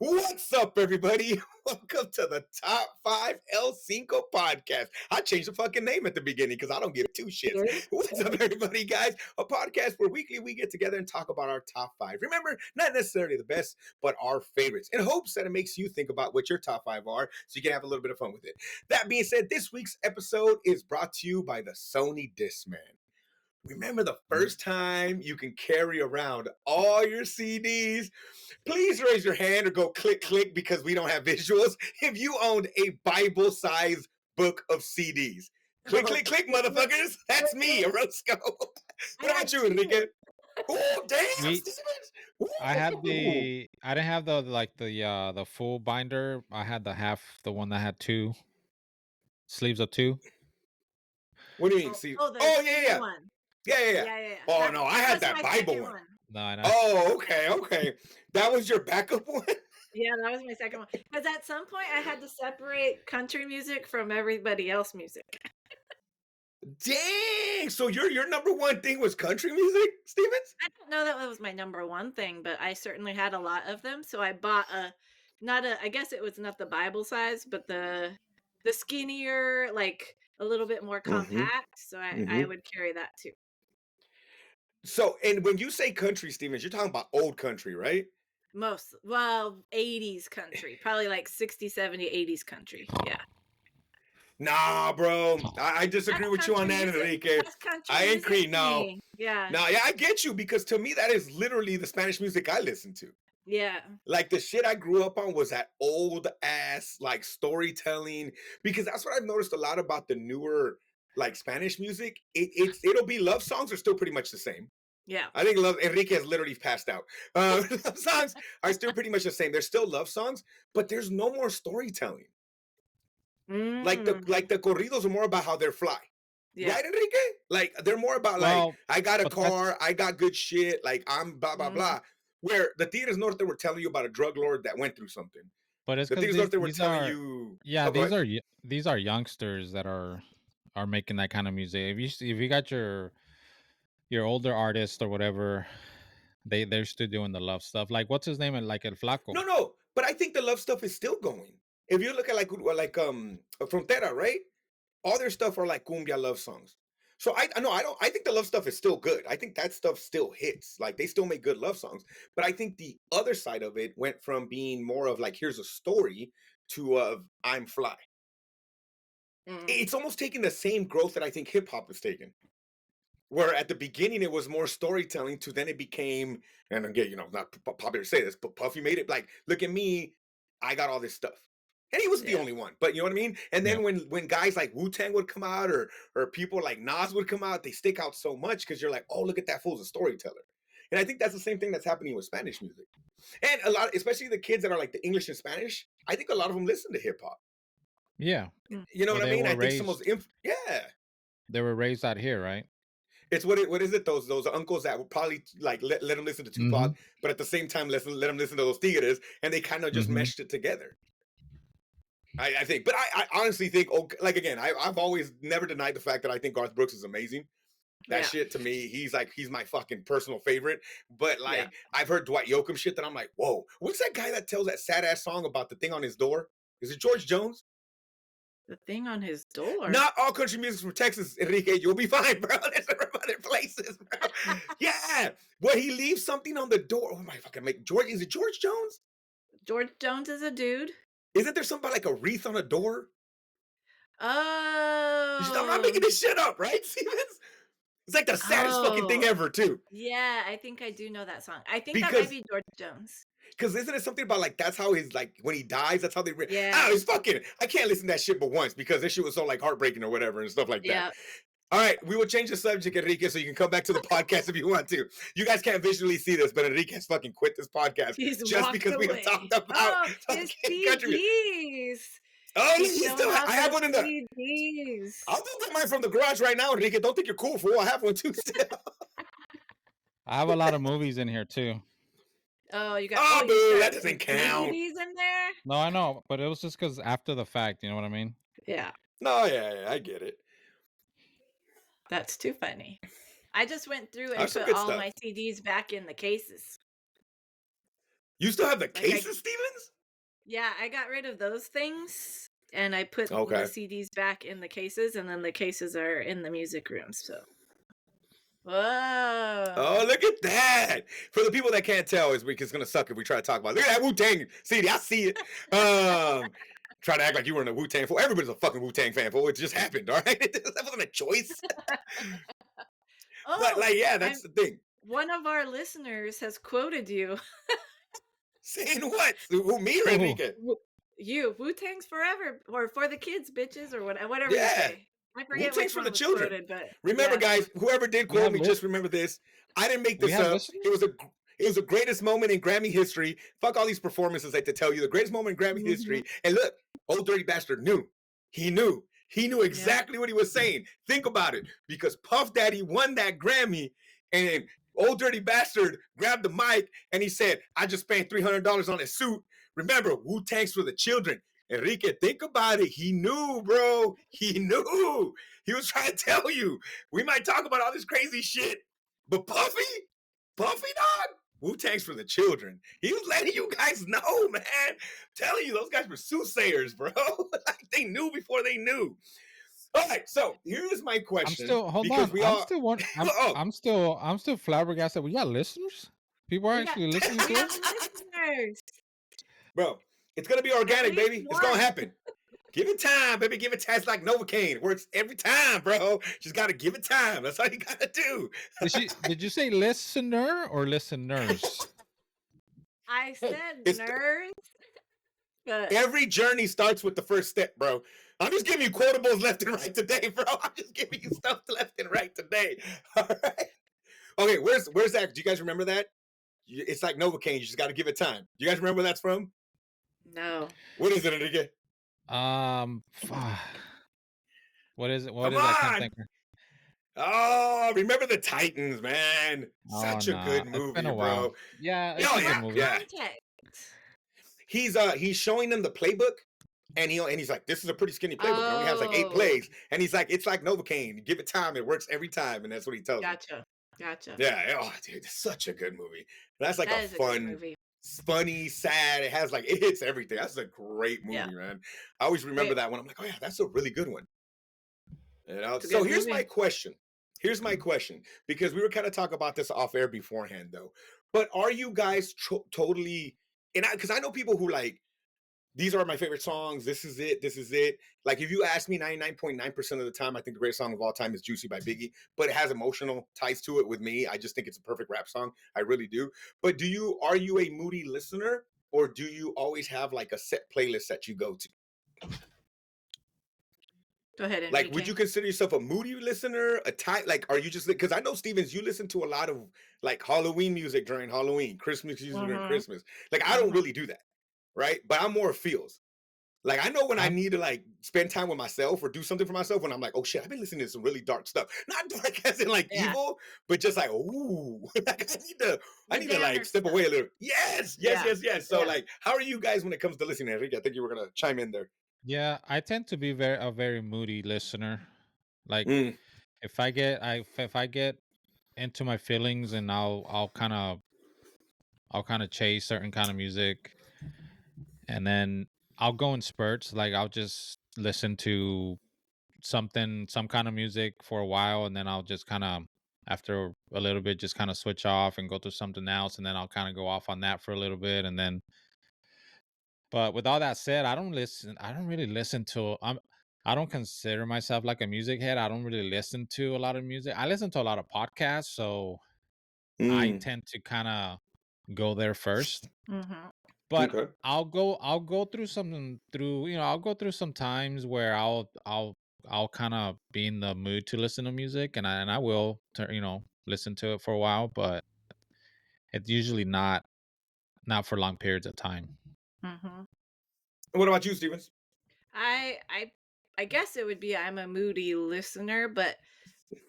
What's up, everybody? Welcome to the Top 5 El Cinco podcast. I changed the fucking name at the beginning because I don't give two shits. What's up, everybody, guys? A podcast where weekly we get together and talk about our top 5. Remember, not necessarily the best, but our favorites, in hopes that it makes you think about what your top 5 are so you can have a little bit of fun with it. That being said, this week's episode is brought to you by the Sony Discman. Remember the first time you can carry around all your CDs? Please raise your hand or go click, click, because we don't have visuals. If you owned a Bible-sized book of CDs. Click, click, click, motherfuckers. That's me, Orozco. What about you, Enrique? Oh, damn. I didn't have the full binder. I had the one that had two sleeves of two. What do you mean? See? Yeah. One. Yeah. Oh, no, I had that Bible one. No, I know. Oh, okay. That was your backup one? Yeah, that was my second one. Because at some point I had to separate country music from everybody else music. Dang! So your number one thing was country music, Stevens? I don't know that was my number one thing, but I certainly had a lot of them. So I bought I guess it was not the Bible size, but the skinnier, like a little bit more compact. So I would carry that too. So, and when you say country, Stevens, you're talking about old country, right? 80s country, probably like 60, 70, 80s country. Yeah. Nah, bro. I disagree with you on that, Enrique. I agree. No. Yeah. No, yeah, I get you, because to me, that is literally the Spanish music I listen to. Yeah. Like the shit I grew up on was that old ass, like storytelling, because that's what I've noticed a lot about the newer, like Spanish music. It'll be love songs are still pretty much the same. Yeah. I think Enrique has literally passed out. Love songs are still pretty much the same. They're still love songs, but there's no more storytelling. Like the corridos are more about how they're fly. Yeah. Right, Enrique? Like they're more about I got a car, I got good shit, like I'm blah blah blah. Where the Tigres Norte were telling you about a drug lord that went through something. But it's the Tigres Norte were telling you. Yeah, these are youngsters that are making that kind of music. If you got your older artists or whatever, they're still doing the love stuff. Like what's his name? Like El Flaco. No, but I think the love stuff is still going. If you look at like Frontera, right? All their stuff are like cumbia love songs. So I think the love stuff is still good. I think that stuff still hits. Like they still make good love songs. But I think the other side of it went from being more of like here's a story to I'm fly. It's almost taking the same growth that I think hip hop is taking. Where at the beginning it was more storytelling to then it became, and again, not popular to say this, but Puffy made it like, look at me, I got all this stuff. And he wasn't the only one, but you know what I mean? And then when guys like Wu-Tang would come out or people like Nas would come out, they stick out so much because you're like, oh, look at that fool's a storyteller. And I think that's the same thing that's happening with Spanish music. And a lot, especially the kids that are like the English and Spanish, I think a lot of them listen to hip hop. Yeah. You know what I mean? I think some of those, they were raised out here, right? It's what is it? Those uncles that would probably like let them listen to Tupac, but at the same time let them listen to those Tigres, and they kind of just meshed it together. I think, but I honestly think, like again, I've always never denied the fact that I think Garth Brooks is amazing. That shit to me, he's my fucking personal favorite. But like I've heard Dwight Yoakam shit that I'm like, whoa, what's that guy that tells that sad ass song about the thing on his door? Is it George Jones? The thing on his door. Not all country music's from Texas, Enrique. You'll be fine, bro. There's from other places, bro. Yeah. Well, he leaves something on the door. Oh my fucking George. Is it George Jones? George Jones is a dude. Isn't there something like a wreath on a door? Oh. I'm not making this shit up, right, Stevens? It's like the saddest fucking thing ever, too. Yeah, I think I do know that song. I think that might be George Jones. Because isn't it something about like that's how his like when he dies, that's how they it's fucking I can't listen to that shit but once because this shit was so like heartbreaking or whatever and stuff like that. All right, we will change the subject, Enrique, so you can come back to the podcast if you want to. You guys can't visually see this, but Enrique has fucking quit this podcast just because we have talked about his CDs. Oh, I have one in the CDs. I'll just get mine from the garage right now, Enrique. Don't think you're cool, fool. I have one too still. I have a lot of movies in here too. Oh, you got that doesn't count. CDs in there? No, I know, but it was just because after the fact, you know what I mean? Yeah. No, yeah, I get it. That's too funny. I just went through and put all my CDs back in the cases. You still have the cases, Stevens? Yeah, I got rid of those things and I put the Okay. CDs back in the cases, and then the cases are in the music room. So, whoa. Oh, look at that! For the people that can't tell, it's gonna suck if we try to talk about it. Look at that Wu Tang CD. I see it. Try to act like you weren't a Wu Tang fan. Everybody's a fucking Wu Tang fan. For it just happened. All right, that wasn't a choice. But Oh, like, yeah, I'm that's the thing. one of our listeners has quoted you. Saying what? Who, me or Ooh, Enrique? You, Wu-Tang's forever, or for the kids, bitches, or whatever you Yeah. say. I Wu forget Tang's which for one the was children. quoted, but Remember, yeah. guys, whoever did we quote have me, list. just remember this. I didn't make We this have up. listeners. It was the greatest moment in Grammy history. Fuck all these performances, like to tell you the greatest moment in Grammy Mhm. history. And look, old dirty bastard knew. He knew. He knew Yeah. exactly what he was saying. Think about it, because Puff Daddy won that Grammy, and old dirty bastard grabbed the mic and he said, "I just spent $300 on his suit. Remember, Wu Tang's for the children." Enrique, think about it. He knew, bro. He knew. He was trying to tell you. We might talk about all this crazy shit, but Puffy, dog, Wu Tang's for the children. He was letting you guys know, man. Telling you, those guys were soothsayers, bro. Like they knew before they knew. All right, so here's my I'm question, still. Hold because on. we I'm all, still one. oh, I'm still flabbergasted. We got listeners. People are We got actually listening we to have us. listeners. bro, it's gonna be At organic, least baby. It's gonna one. happen. Give it time, baby. Give it time. It's like Novocaine. It works every time, bro. Just gotta give it time. That's all you gotta do. Did you say listener or listeners? I Hey, said it's nerds, but every journey starts with the first step, bro. I'm just giving you quotables left and right today, bro. I'm just giving you stuff left and right today. All right. Okay, where's that? Do you guys remember that? It's like Novocaine. You just got to give it time. Do you guys remember where that's from? no. What is it, Enrique? Fuck. What is it? What Come is it? I can't on. think. Oh, remember the Titans, man. Oh Such a no, good it's been movie, a while. bro. Yeah, it's Oh a good yeah, What movie. yeah. context? He's showing them the playbook, and he's like, "This is a pretty skinny playbook. It only has like 8 Oh, plays." And he's like, "It's like Novocaine. Give it time. It works every time." And that's what he tells him. gotcha. Yeah. Oh, dude, it's such a good movie. That's like a That is a good fun, movie. funny, sad. It has like it hits everything. That's a great Yeah. movie, man. I always remember Wait, that one. I'm like, oh yeah, that's a really good one. it's a So good here's my movie. question. Here's my question, because we were kind of talking about this off air beforehand, though. But are you guys totally? And because I know people who like, these are my favorite songs. This is it. This is it. Like if you ask me, 99.9% of the time, I think the greatest song of all time is "Juicy" by Biggie. But it has emotional ties to it with me. I just think it's a perfect rap song. I really do. But are you a moody listener, or do you always have like a set playlist that you go to? Go ahead, Like, would Enrique. you consider yourself a moody listener? A type, like, are you just, because I know Stevens, you listen to a lot of like Halloween music during Halloween, Christmas music during Mm-hmm. Christmas. Like, I don't really do that, right? But I'm more feels. Like, I know when I I'm need to like spend time with myself or do something for myself, when I'm like, oh shit, I've been listening to some really dark stuff. Not dark as in like Yeah, evil, but just like, ooh, like I the need to downer like step stuff. away a little. Yes, yes, Yeah, yes, yes. So yeah. like, how are you guys when it comes to listening, Enrique? I think you were gonna chime in there. Yeah, I tend to be a very moody listener. Like Mm, if I get into my feelings and I'll kind of chase certain kind of music, and then I'll go in spurts. Like I'll just listen to some kind of music for a while, and then I'll just kind of after a little bit just kind of switch off and go to something else, and then I'll kind of go off on that for a little bit, and then but with all that said, I don't really listen to I don't consider myself like a music head. I don't really listen to a lot of music. I listen to a lot of podcasts, so I mm, tend to kind of go there first. Mm-hmm. But okay. I'll go through something through, I'll go through some times where I'll kind of be in the mood to listen to music, and I will listen to it for a while, but it's usually not for long periods of time. Mm-hmm. And what about you, Stevens? I I I guess it would be I'm a moody listener, but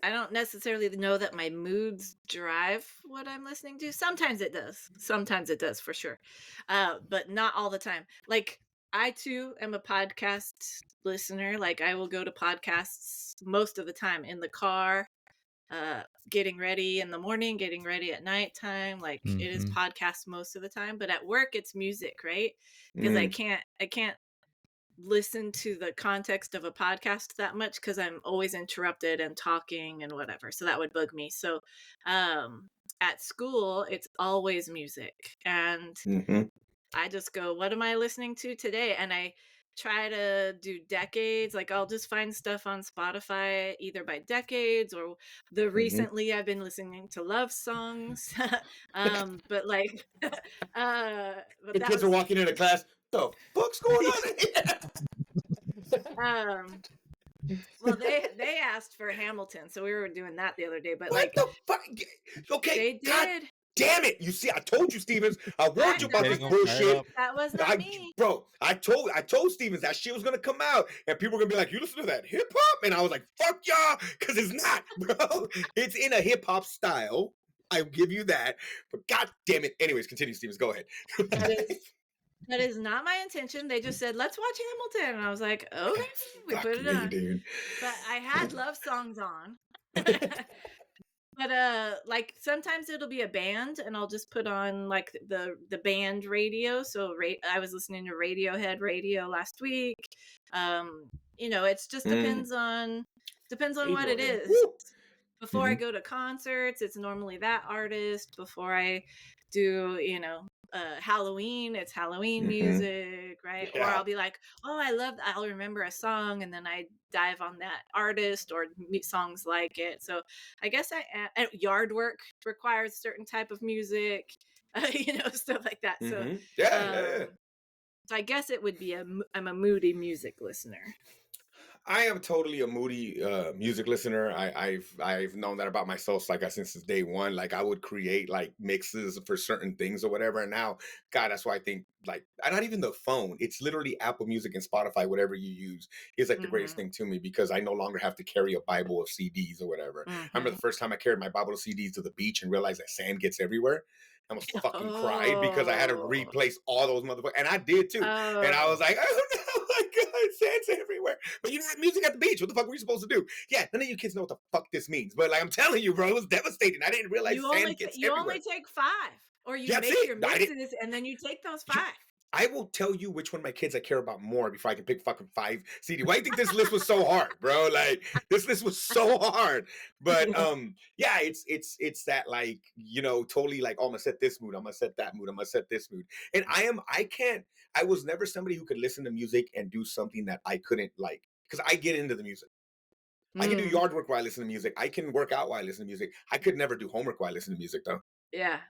I don't necessarily know that my moods drive what I'm listening to. Sometimes it does. Sometimes it does for sure. But not all the time. Like I too am a podcast listener. Like I will go to podcasts most of the time in the car, getting ready in the morning, getting ready at nighttime. Like it is Mhm. podcast most of the time, but at work it's music, right? Because Mm, I can't listen to the context of a podcast that much because I'm always interrupted and talking and whatever. So that would bug me. So at school, it's always music. And mhm, I just go, what am I listening to today? And I try to do decades. Like I'll just find stuff on Spotify either by decades or the mhm. recently I've been listening to love songs. But like but The that kids are was walking into class. The fuck's going on in here? um well they asked for Hamilton, so we were doing that the other day, but What like the fuck? Okay, they god did. damn it! You see, I told you, Stevens. I warned you That about Getting this them fired bullshit. up. was not me. I told Stevens that shit was gonna come out, and people were gonna be like, "You listen to that hip hop?" And I was like, "Fuck y'all," because it's not, bro. It's in a hip hop style. I give you that, but god damn it. Anyways, continue, Stevens. Go ahead. That is that is not my intention. They just said, "Let's watch Hamilton." And I was like, "Okay." We put Fuck it me, on. dude. But I had love songs on. But like sometimes it'll be a band and I'll just put on like the band radio. So I was listening to Radiohead radio last week. You know, it's just Mm, depends on what it Radiohead. is. Woo. Before I Mhm, go to concerts, it's normally that artist. Before I do, you know, Halloween, it's Halloween mhm. music, right? Or Yeah. I'll be like, oh, I'll remember a song and then I dive on that artist or songs like it. So I guess and yard work requires certain type of music, you know, stuff like that. So, Yeah, yeah, yeah. um, so I guess it would be I'm a moody music listener. I am totally a moody music listener. I've known that about myself, like since day one. Like I would create like mixes for certain things or whatever. And now, God, that's why I think like not even the phone. It's literally Apple Music and Spotify, whatever you use, is like the greatest Mm-hmm. thing to me because I no longer have to carry a Bible of CDs or whatever. I remember Mm-hmm. the first time I carried my Bible of CDs to the beach and realized that sand gets everywhere. I almost fucking cried because I had to Oh, replace all those motherfuckers, and I did too. And I was oh, like, oh no, my God, sand's everywhere. But you had music at the beach. What the fuck were you supposed to do? Yeah, none of you kids know what the fuck this means. But like I'm telling you, bro, it was devastating. I didn't realize sand gets you only everywhere. take 5, or you That's make it. your I didn't. mixes and then you take those You, 5. I will tell you which one of my kids I care about more before I can pick fucking 5 CD. Why do you think this list was so hard, bro? Like this list was so hard. But yeah, it's that like, you know, totally like, oh, I'm gonna set this mood, I'm gonna set that mood, I'm gonna set this mood. And I was never somebody who could listen to music and do something that I couldn't like. Because I get into the music. I can do Mm, yard work while I listen to music. I can work out while I listen to music. I could never do homework while I listen to music though. yeah,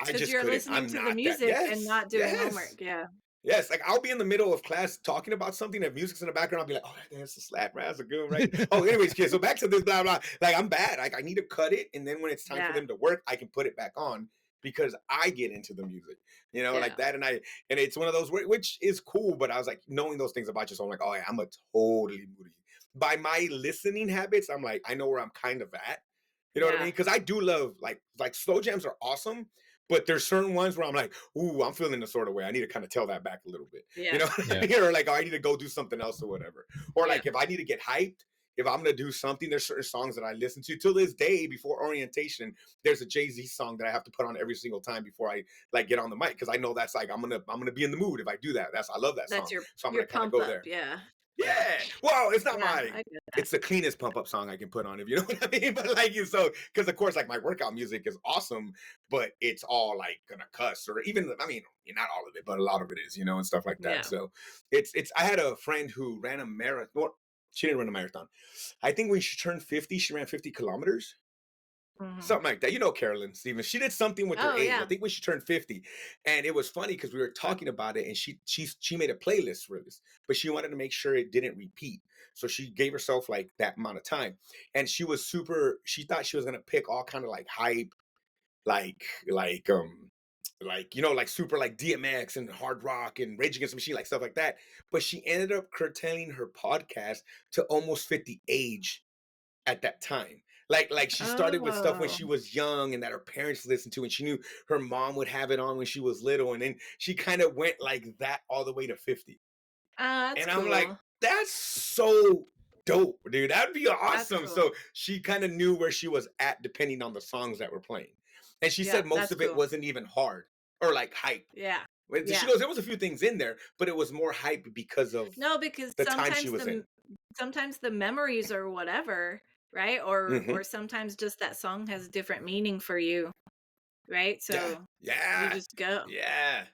I because just you're couldn't. listening I'm to the not that. music and Yes. not doing Yes. homework. Yeah, Yes, like I'll be in the middle of class talking about something, if music's in the background, I'll be like, "Oh, that's a slap, man. That's a good one, right?" Oh, anyways, kids. So back to this blah blah. Like I'm bad. Like I need to cut it, and then when it's time for yeah, them to work, I can put it back on because I get into the music, you know, like yeah, that. And it's one of those which is cool. But I was like knowing those things about yourself, I'm like, oh yeah, I'm a totally moody. By my listening habits, I'm like I know where I'm kind of at. You know what I mean? yeah, Because I do love like slow jams are awesome, but there's certain ones where I'm like, ooh, I'm feeling a sort of way. I need to kind of tell that back a little bit. You yeah, know what I Yeah. mean? Or like, oh, I need to go do something else or whatever. Or yeah, like if I need to get hyped, if I'm gonna do something, there's certain songs that I listen to till this day before orientation. There's a Jay-Z song that I have to put on every single time before I like get on the mic because I know that's like I'm gonna be in the mood if I do that. I love that that's song. So I'm your gonna kind of pump go up. there. Yeah, yeah, Yeah. Well, it's not yeah. my I get that. it's the cleanest pump up song I can put on if you know what I mean. But like you so because of course like my workout music is awesome, but it's all like gonna cuss or even I mean not all of it, but a lot of it is, you know, and stuff like that. Yeah. So it's I had a friend who ran a marathon. Well, she didn't run a marathon. I think when she turned 50, she ran 50 kilometers. Hmm. Something like that. You know Carolyn Stevens. She did something with her Oh age. I yeah. think when she turned 50. And it was funny because we were talking about it and she made a playlist for this, but she wanted to make sure it didn't repeat. So she gave herself like that amount of time. And she thought she was gonna pick all kind of like hype, like like you know, like super like DMX and hard rock and Rage Against the Machine, like stuff like that. But she ended up curtailing her podcast to almost 50 age at that time. Like she started with stuff when Oh, she was young and that her parents listened to, and she knew her mom would have it on when she was little, and then she kind of went like that all the way to 50. that's And I'm like, cool. that's so dope, dude. That'd be That's awesome. cool. So she kind of knew where she was at depending on the songs that were playing. And she Yeah, said most that's of it cool. wasn't even hard or like hype. Yeah. She Yeah. goes, there was a few things in there, but it was more hype because of No, because the time she was in. sometimes the memories or whatever, right? Or Hmm. sometimes just that song has different meaning for you, right? Yeah, So you yeah, just go. yeah.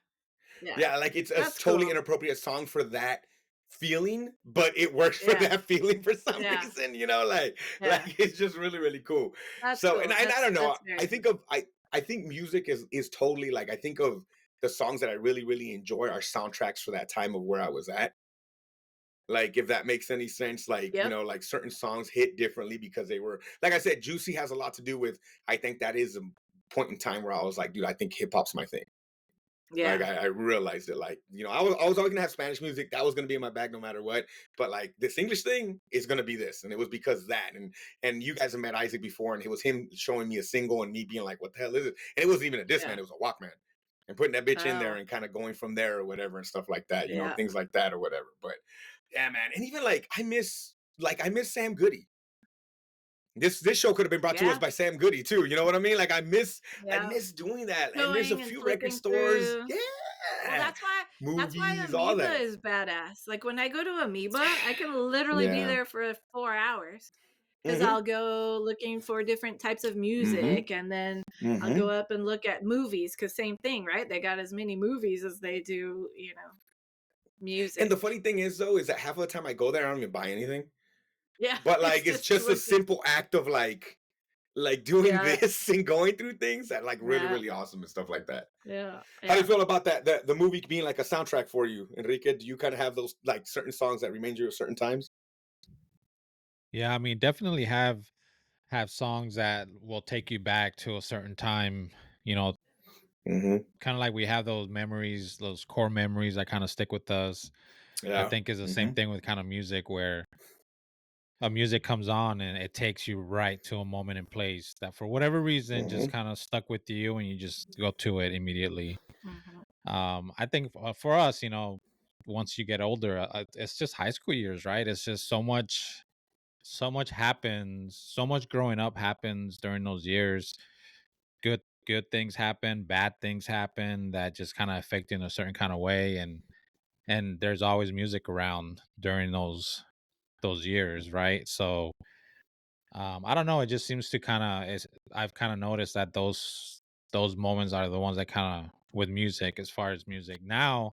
Yeah. Yeah, like it's a That's totally cool. inappropriate song for that feeling, but it works for Yeah. that feeling for some Yeah. reason, you know, like Yeah. it's just really, really cool. That's So cool. and I don't know, That's very I cool. think of I think music is totally like I think of the songs that I really, really enjoy are soundtracks for that time of where I was at. Like if that makes any sense, like Yep. like certain songs hit differently because they were like I said, Juicy has a lot to do with I think that is a point in time where I was like, dude, I think hip hop's my thing. Like Yeah. I realized it. Like I was always gonna have Spanish music. That was gonna be in my bag no matter what. But like this English thing is gonna be this, and it was because of that. And you guys have met Isaac before, and it was him showing me a single and me being like, "What the hell is it?" And it wasn't even a Discman; Yeah. it was a Walkman. And putting that bitch in there Oh, and kind of going from there or whatever and stuff like that. yeah. Things like that or whatever. But yeah, man. And even like I miss Sam Goody. This show could have been brought to us Yeah. by Sam Goody too. You know what I mean? Like I Yeah. miss doing that. And there's a Going and few record flipping stores. through. Well, Yeah. that's why Movies, all Amoeba that. is badass. Like when I go to Amoeba, I can literally be Yeah. there for 4 hours because Mhm. I'll go looking for different types of Mhm. music and then I'll go Mhm. up and look at movies because same thing, right? They got as many movies as they do, And music. the funny thing is though, is that half of the time I go there, I don't even buy anything. Yeah, But it's like it's just just a looking. simple act of like doing Yeah, this and going through things that like really, yeah, really awesome and stuff like that. yeah, How do you yeah. feel about that? The movie being like a soundtrack for you, Enrique? Do you kind of have those like certain songs that remind you of certain times? Yeah, I mean, definitely have songs that will take you back to a certain time, you know, Mhm. kind of like we have those memories, those core memories that kind of stick with us. I Yeah. think is the same Mhm. thing with kind of music where a music comes on and it takes you right to a moment and place that for whatever reason just Mhm. kind of stuck with you and you just go to it immediately. Hmm. I think for us, once you get older, it's just high school years, right? It's just so much happens, so much growing up happens during those years. Good things happen, bad things happen that just kind of affect you in a certain kind of way, and there's always music around during those years, right? So I don't know, it just seems to kind of I've kind of noticed that those moments are the ones that kind of with music as far as music. Now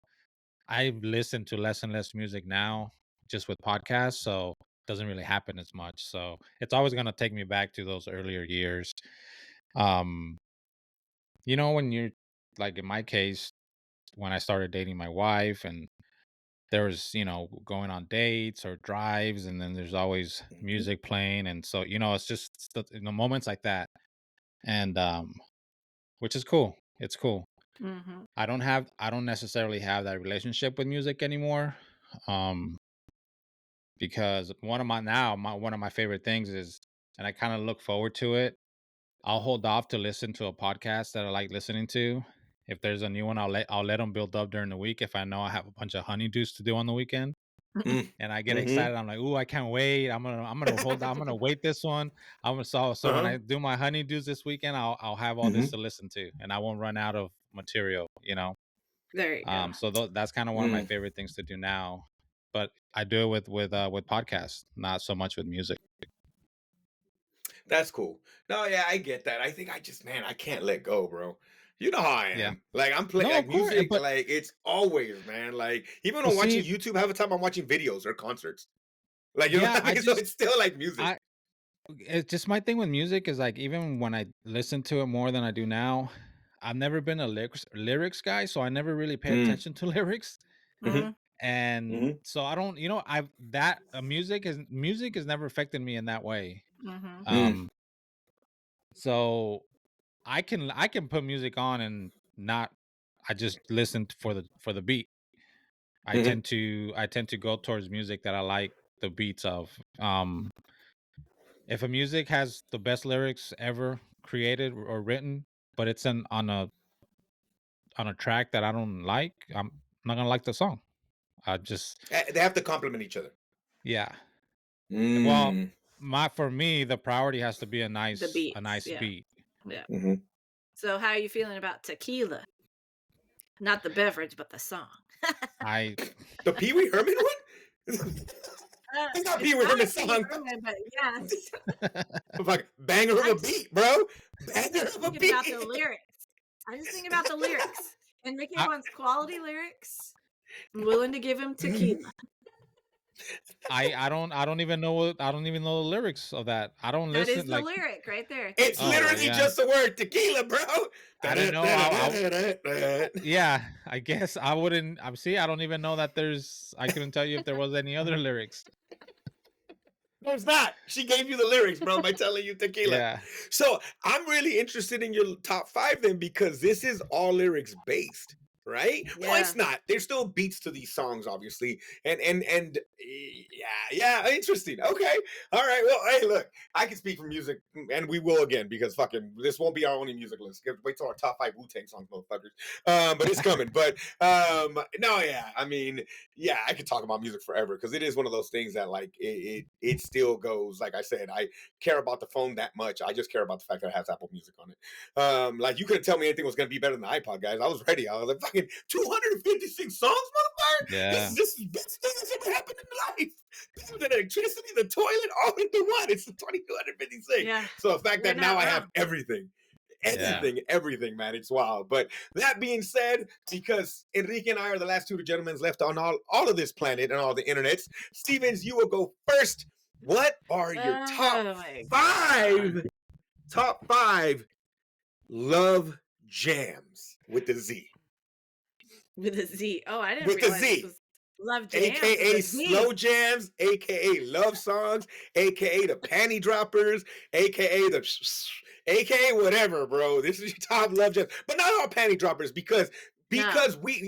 I listen to less and less music now just with podcasts, so it doesn't really happen as much. So it's always going to take me back to those earlier years. Um, when you're like in my case, when I started dating my wife and there was, going on dates or drives, and then there's always Mhm. music playing. And so, it's just moments like that. And, which is cool. It's cool. Hmm. I don't necessarily have that relationship with music anymore. Um, because one of my favorite things is, and I kind of look forward to it. I'll hold off to listen to a podcast that I like listening to. If there's a new one, I'll let them build up during the week. If I know I have a bunch of honeydews to do on the weekend, Mm. and I get Mhm. excited, I'm like, "Ooh, I can't wait! I'm gonna hold. I'm gonna wait this one. So when Uh-huh. I do my honeydews this weekend, I'll have all this Mhm. to listen to, and I won't run out of material. There you go. So that's kind of one of my Mm. favorite things to do now. But I do it with podcasts, not so much with music. That's cool. No, yeah, I get that. I think I just, man, I can't let go, bro. You know how I Yeah. am. Like I'm playing No, like of course. music, But like it's always, man. Like even but when I'm watching see, YouTube, half the time I'm watching videos or concerts. Like you know yeah, what I mean? So it's still like music. I it's just my thing with music is like even when I listen to it more than I do now, I've never been a lyrics guy, so I never really pay Mm. attention to lyrics. Mhm. Hmm. And Mhm. so I don't, I've that music has never affected me in that way. Hmm. Mm. Um, so I can put music on and not I just listen for the beat. Mhm. I tend to go towards music that I like the beats of. If a music has the best lyrics ever created or written, but it's on a track that I don't like, I'm not gonna like the song. I just They have to complement each other. yeah. Well, Mm. for me, the priority has to be a The nice beats, yeah. beat. Yeah. Hmm. So how are you feeling about Tequila? Not the beverage, but the song. I The Pee Wee Herman one? It's not Pee It's Wee not Herman a Pee song. Herman, but yes. Fuck, banger of I'm a just beat, bro. Banger of a thinking about the beat. lyrics. I'm just thinking about the lyrics. And Mickey I wants quality lyrics. I'm willing to give him tequila. I don't even know I don't even know the lyrics of that. I don't That is listen the like. lyric right there. It's Oh Tequila. literally yeah, just the word tequila, bro. I didn't know. Yeah, I guess I wouldn't. I see. I don't even know that there's. I couldn't tell you if there was any other lyrics. No, it's not. She gave you the lyrics, bro, by telling you tequila. Yeah. So I'm really interested in your top 5 then, because this is all lyrics based, right? Well, Yeah. it's not. There's still beats to these songs, obviously, and yeah, interesting. Okay, all right. Well, hey, look, I can speak for music, and we will again, because fucking this won't be our only music list. Wait till our top 5 Wu-Tang songs, motherfuckers. But it's coming. But no, yeah, I mean, yeah, I could talk about music forever, because it is one of those things that like it still goes. Like I said, I care about the phone that much. I just care about the fact that it has Apple Music on it. Like you couldn't tell me anything was going to be better than the iPod, guys. I was ready. I was like, fucking 256 songs, motherfucker. Yeah. This is the best thing that's ever happened in life. Better than electricity, the toilet, all into one. It's the 2256. Yeah. So the fact You're that now not I have wrong. everything. Yeah. Everything, man. It's wild. But that being said, because Enrique and I are the last two gentlemen left on all of this planet and all the internets, Stevens, you will go first. What are your Oh my God. top five love jams with the Z? With a Z. Oh, I didn't With the realize this Z. was Love Jams with AKA a Z. slow jams, AKA love songs, AKA the panty droppers, AKA the AKA whatever, bro. This is your top love jams. But not all panty droppers, because No.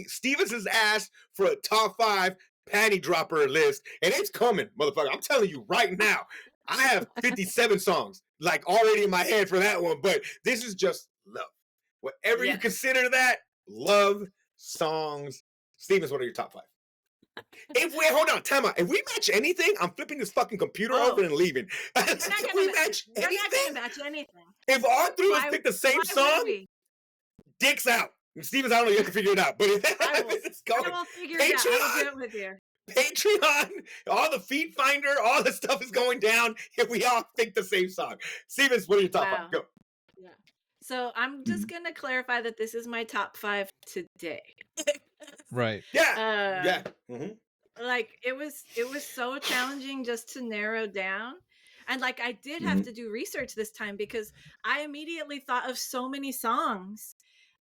Stevens has asked for a top 5 panty dropper list, and it's coming, motherfucker. I'm telling you right now. I have 57 songs like already in my head for that one, but this is just love. Whatever you Yes. consider that, love songs. Stevens, what are your top 5? If we hold on, time out. If we match anything, I'm flipping this fucking computer over and leaving. If we match You're not gonna anything, match anything. if all three of us Why, pick the same why would song, we? dicks out. Stevens, I don't know, you have to figure it out. But if it's I going, will figure it out. I will do it with you. Patreon, all the feed finder, all the stuff is going down if we all pick the same song. Stevens, what are your top 5? Go. Yeah. So I'm just gonna clarify that this is my top 5 today. Right. Yeah. Yeah. Like it was so challenging just to narrow down. And like I did have to do research this time, because I immediately thought of so many songs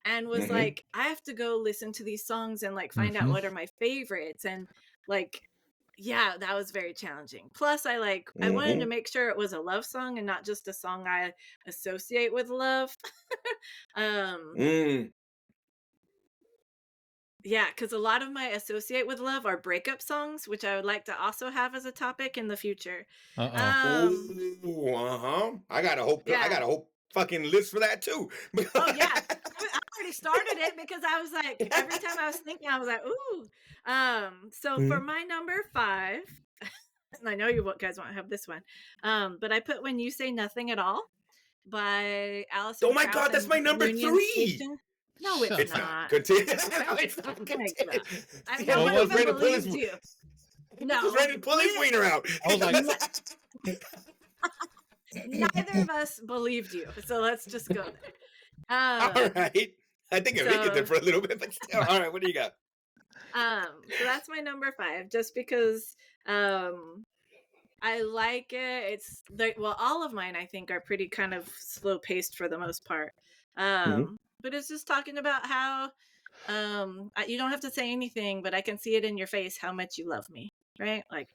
and was like, I have to go listen to these songs and like find out what are my favorites. And like, yeah, that was very challenging. Plus I wanted to make sure it was a love song and not just a song I associate with love. Yeah, because a lot of my associate with love are breakup songs, which I would like to also have as a topic in the future. I got a whole fucking list for that too. Oh yeah, I already started it, because I was like, every time I was thinking, I was like, ooh. So for my number 5, and I know you guys won't have this one, but I put "When You Say Nothing at All" by Alison Oh my Krauss God, that's and my number Union 3. Station. No, it's not. Continue. No, it's not. Continue. No one even believed you. No, was ready to pull his wiener out. I was like, neither of us believed you. So let's just go there. All right. I think Enrique did for a little bit, but still. All right, what do you got? So that's my number 5, just because I like it. It's like, well, all of mine I think are pretty kind of slow paced for the most part. But it's just talking about how you don't have to say anything, but I can see it in your face how much you love me, right? Like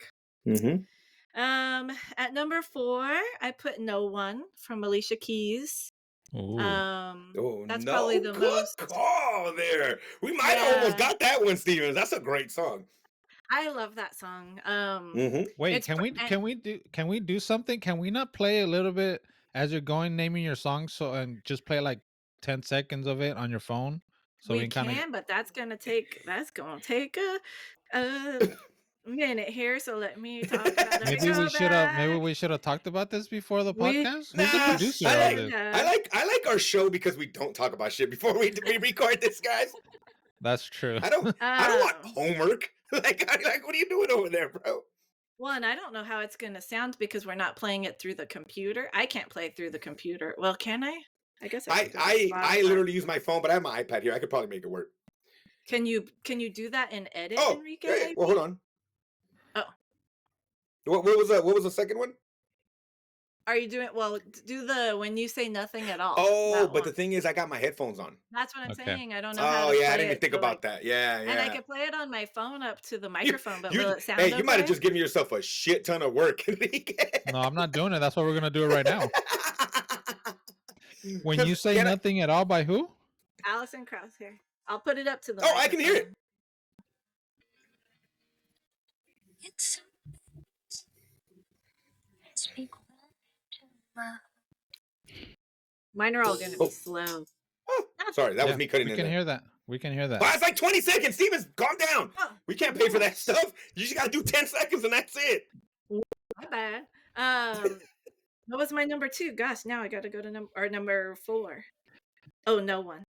at number 4, I put "No One" from Alicia Keys. That's probably the most call there. We might have almost got that one, Stevens. That's a great song. I love that song. wait, can we do something? Can we not play a little bit as you're going naming your songs, and just play like 10 seconds of it on your phone? So we can, but that's gonna take a minute here, so let me talk about. Let me Maybe we go should have. Maybe back. we should have talked about this before the We podcast. Who's the Nah, we producer I of like should this? have. I like our show because we don't talk about shit before we record this, guys. That's true. I don't want Um, homework. Like what are you doing over there, bro? well, and I don't know how it's gonna sound because we're not playing it through the computer. I can't play through the computer. Well, can I? I guess I I could go to I Spotify. literally use my phone, but I have my iPad here. I could probably make it work. Can you do that in edit, Oh, Enrique? yeah, Maybe. well, hold on. Oh, What was the second one? are you doing well? Do the when you say nothing at all. Oh, That but one. the thing is, I got my headphones on. That's what I'm Okay. saying. I don't know how Oh to yeah, I play didn't even it. think So like, about that. Yeah, and I yeah. could play it on my phone up to the You, microphone, but will you, it sound hey, you might have okay? just given yourself a shit ton of work, Enrique. No, I'm not doing it. That's why we're gonna do it right now. When you 'Cause say can I? nothing at all, by who? Allison Krauss here. I'll put it up to the Oh, I can hear it. microphone. Mine are all gonna be Oh, slow. oh, sorry, that was Yeah, me cutting we in can there. hear that. We can hear Oh, that. it's like 20 seconds. Stevens, calm down. Oh, We can't pay for that stuff. You just gotta do 10 seconds and that's it. my bad. What was my number 2? Gosh, now I gotta go to number 4. Oh, no one.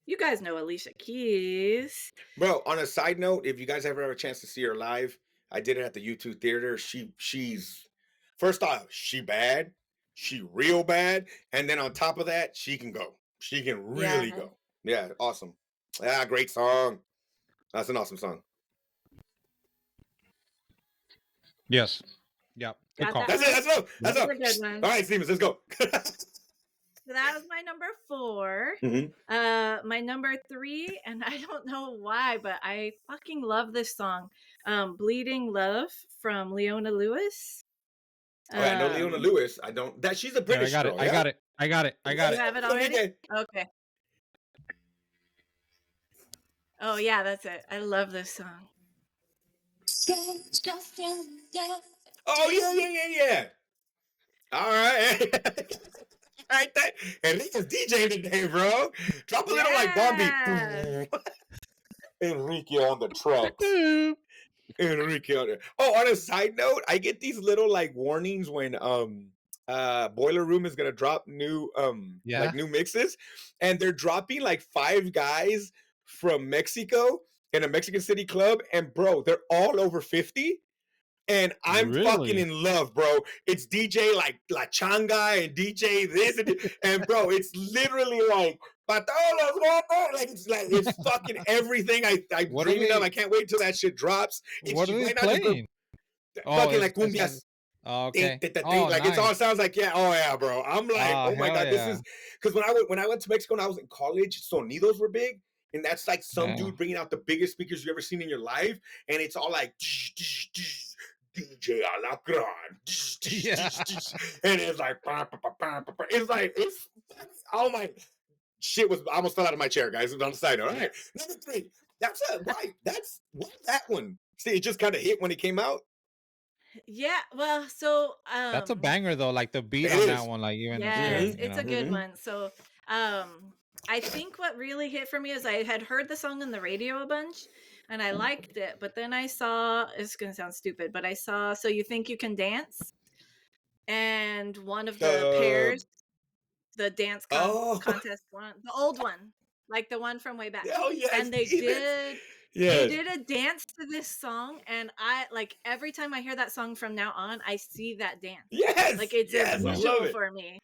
You guys know Alicia Keys. Bro, on a side note, if you guys ever have a chance to see her live, I did it at the U2 theater. She's first off, she bad. She real bad. And then on top of that, she can go. She can really Yeah. go. Yeah, awesome. Yeah, great song. That's an awesome song. Yes. Yep. Good Got call. that That's one. it. That's all. That's Those all. are good ones. All right, Stevens, let's go. So that was my number 4. Mhm. My number 3, and I don't know why, but I fucking love this song. Bleeding Love from Leona Lewis. Oh, yeah, I know Leona Lewis. I don't. That she's a Here, I British got it. girl. I Yeah. got it. I got it. I got You it. have it already? Okay. Oh yeah, that's it. I love this song. Oh yeah. All right. All right, that Enrique's DJing today, bro. Drop a little like Bombi. Yeah. Enrique on the trucks. Enrique on it. Oh, on a side note, I get these little like warnings when Boiler Room is gonna drop new Yeah. like new mixes, and they're dropping like 5 guys from Mexico in a Mexican City club, and bro, they're all over 50. And I'm fucking Really? in love, bro. It's DJ like La Changa and DJ this and bro, it's literally like Patolos, like it's fucking everything I'm What are dreaming of. they? I can't wait till that shit drops. What are they right now just playing? Oh, fucking like it's cumbias. oh, okay. Oh, Like it's all nice. sounds like, yeah, oh yeah, bro. I'm like, Oh, oh my hell god, this yeah. is because when I went to Mexico and I was in college, sonidos were big. And that's like some Yeah. dude bringing out the biggest speakers you ever seen in your life, and it's all like DJ a la grande, Yeah. and it's like it's oh my shit was I almost fell out of my chair, guys. It was on the side note. All right, number 3. That's why that one. See, it just kind of hit when it came out. Yeah, well, so That's a banger though. Like the beat It on is. that one, like even is yes, good. You it's a know. good one. So I think what really hit for me is I had heard the song on the radio a bunch and I liked it, but then I saw it's gonna sound stupid, but I saw So You Think You Can Dance, and one of the pairs, the dance Oh, contest one, the old one, like the one from way back, oh yes, and they yes. did a dance to this song, and I like every time I hear that song from now on, I see that dance. Yes, Like it's yes, a I visual love it. for me.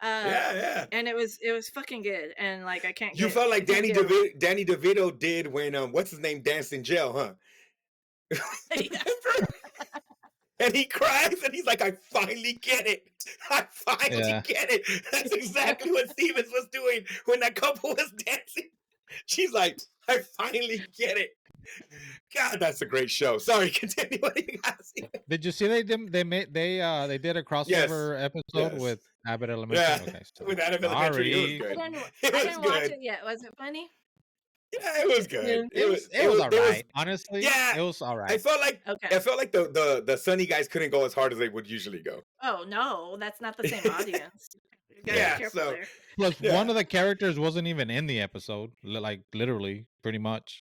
Yeah. And it was fucking good, and like I can't. You get, felt like I can't get Danny DeVito did when what's his name danced in jail, huh? Yeah. And he cries and he's like, I finally get it. I finally Yeah. get it. That's exactly what Stevens was doing when that couple was dancing. She's like, I finally get it. God, that's a great show. Sorry, continue. What do you guys see? Did you see they did a crossover episode Yes. with Abbott Elementary? Yeah, Okay, so with Adam Elementary, it was sorry. good. I It was didn't watch good. it yet. Was it funny? Yeah, it was good. It was all right. Honestly, Yeah, it was all right. I felt like Okay. the Sunny guys couldn't go as hard as they would usually go. Oh no, that's not the same audience. You gotta Yeah, be careful so there. Plus, yeah. one of the characters wasn't even in the episode. Like literally, pretty much.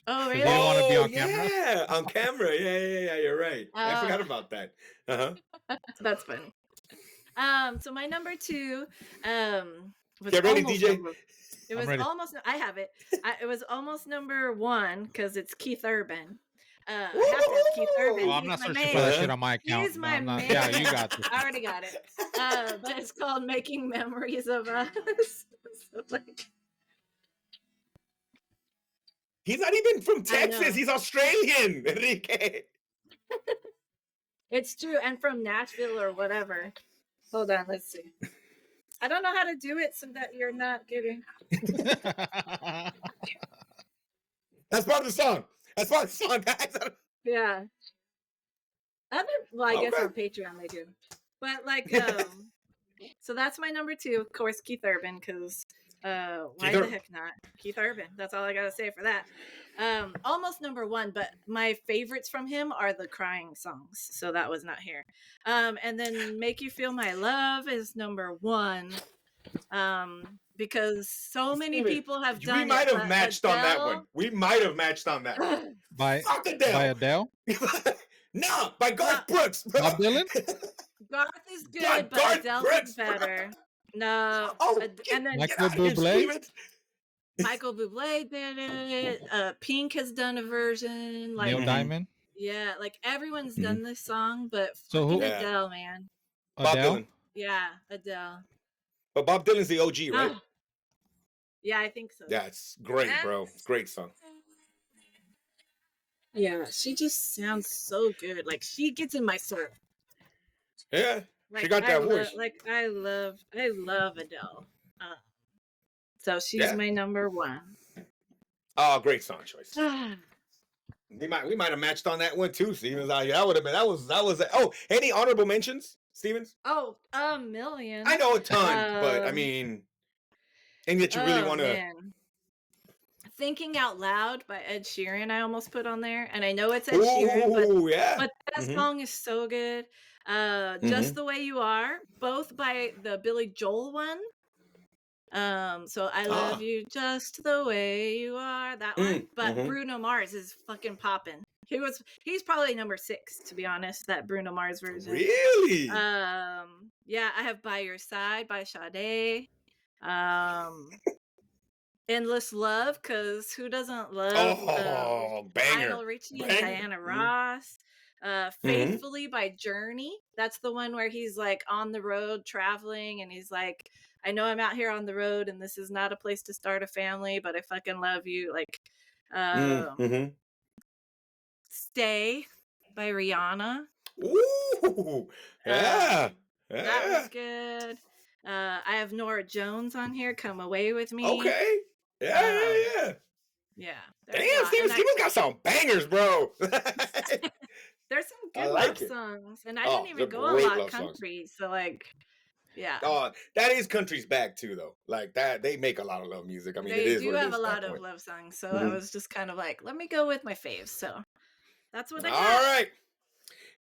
Oh, because he didn't want really? to be Oh on camera. yeah, on camera. Yeah. You're right. I forgot Oh, about that. Uh huh. that's funny. So my number 2, was Get ready, almost DJ. number. It I'm was ready. almost. I have it. It was almost number 1 because it's Keith Urban. I have to have Keith Oh, Urban. Woo! I'm He's not my searching for that man. shit Uh on my He's account. No, my I'm not. Yeah, you man. got this. I already got it. But it's called Making Memories of Us. So, like, He's not even from I Texas. know. He's Australian, Enrique. It's true. And from Nashville or whatever. Hold on, let's see. I don't know how to do it so that you're not getting. That's part of the song. That's part of the song, guys. Yeah. Well, I guess Okay. on Patreon they do. But like, so that's my number 2, of course, Keith Urban, because why Keith the Urban. heck not? Keith Urban. That's all I gotta say for that. Almost number 1, but my favorites from him are the crying songs, so that was not here. And then Make You Feel My Love is number 1. Because so many Steven, people have we done it, might have but matched on that Adele. one. We might have matched on that. by Fuck by Adele. Adele, No, by No, Garth Brooks, bro. Bob Dylan. Garth is By good, but Garth Adele is Brooks, bro. better. No, Oh, and then get Michael out of here, Bublé. Steven. Michael Bublé did it. Pink has done a version. Neil Like, Mm-hmm. Diamond. yeah, like everyone's Mm-hmm. done this song, but So fucking who? Yeah, Adele, man. Bob Adele. Dylan. Yeah, Adele. But Bob Dylan's the OG, right? Ah, yeah, I think so. Yeah, it's great, bro. Great song. Yeah, she just sounds so good. Like she gets in my soul. Yeah, she Like got that voice. I love Adele. So she's Yeah. my number 1. Oh, great song choice. We might have matched on that one too, Stevens. That would have been that was. Oh, any honorable mentions, Stevens? Oh, a million. I know a ton, but I Um, mean, and that you really oh want to. man. Thinking Out Loud by Ed Sheeran, I almost put on there. And I know it's Ed Sheeran, Ooh, yeah. but that Mm-hmm. song is so good. Just Mm-hmm. the Way You Are, both by the Billy Joel one. So I Love Ah. You Just the Way You Are, that one. But Mm-hmm. Bruno Mars is fucking popping. He's probably number 6, to be honest, that Bruno Mars version. Really? Yeah, I have By Your Side by Sade. Endless Love, because who doesn't love banger. Lionel Richie and Banger. Diana Ross? Mm-hmm. Faithfully by Journey. That's the one where he's like on the road traveling and he's like, I know I'm out here on the road and this is not a place to start a family, but I fucking love you. Like, Mm-hmm. Stay by Rihanna. Ooh, yeah. That was good. I have Nora Jones on here, Come Away With Me. Okay. Yeah. Yeah. Damn, Steven's got some bangers, bro. There's some I good like love it. songs, and I didn't even they're go a great lot love songs. country, so like, yeah. Oh, that is country's bag too, though. Like that, they make a lot of love music. I mean, it They is do what it have is a at that lot of point. love songs, so I was just kind of like, let me go with my faves. So that's what I All got.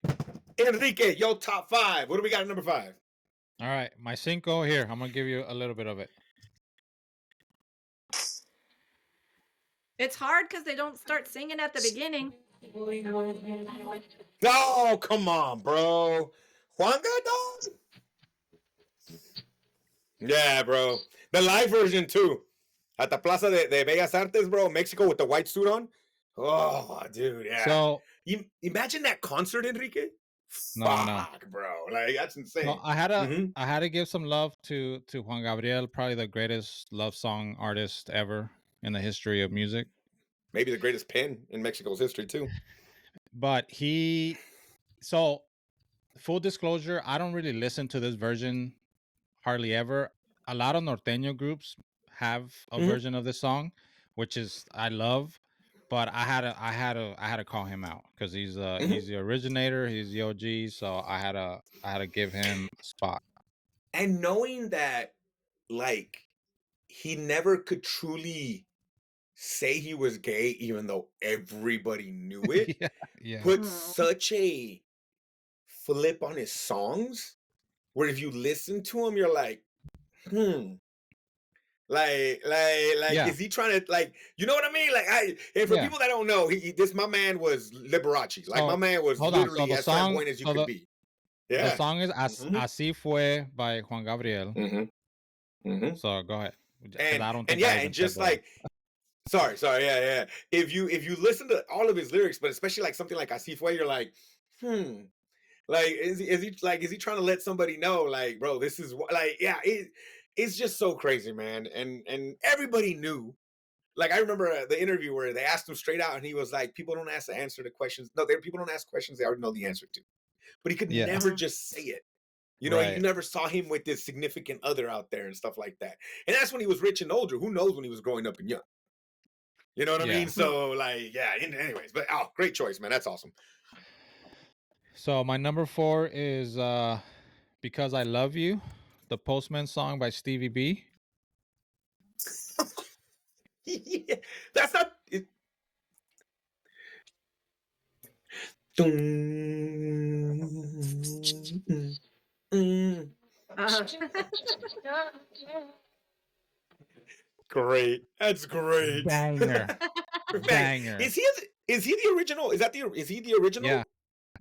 right, Enrique, your top 5. What do we got at number 5? All right, my cinco here. I'm gonna give you a little bit of it. It's hard because they don't start singing at the beginning. Oh, come on, bro. Juanga, dog? Yeah, bro. The live version too. At the Plaza de Bellas Artes, bro, Mexico with the white suit on. Oh, dude, yeah. So you imagine that concert, Enrique? No. Fuck, bro. Like that's insane. So I had to give some love to Juan Gabriel, probably the greatest love song artist ever in the history of music. Maybe the greatest pen in Mexico's history too. But so full disclosure, I don't really listen to this version hardly ever. A lot of norteño groups have a version of this song, which is I love. But I had to call him out because he's the originator, he's the OG, so I had to give him a spot. And knowing that, like, he never could truly say he was gay, even though everybody knew it, yeah. put such a flip on his songs, where if you listen to him, you're like, Like, Yeah. is he trying to like, you know what I mean? Like, and for Yeah. people that don't know, this my man was Liberace. Like, my So man was hold on. So literally as flamboyant as you could be. the Yeah. song is Hmm. Así Fue by Juan Gabriel. Hmm. Hmm. So go ahead. Because And I don't and think I yeah, and even said just the like, sorry, yeah, yeah. If you listen to all of his lyrics, but especially like something like Así Fue, you're like, like, is he trying to let somebody know, like, bro, this is like, yeah, it's just so crazy, man. And everybody knew. Like, I remember the interview where they asked him straight out, and he was like, "People don't ask to answer the questions. No, people don't ask questions they already know the answer to." But he could Yeah. never just say it. You Right. never saw him with this significant other out there and stuff like that. And that's when he was rich and older. Who knows when he was growing up and young? You know what I mean? Yeah. So, like, yeah. Anyways, but great choice, man. That's awesome. So my number 4 is Because I Love You, the Postman song by Stevie B. Yeah, that's not. Mm. Uh, Great. That's great. Banger. Man, Banger. is he the original? Is he the Yeah. original?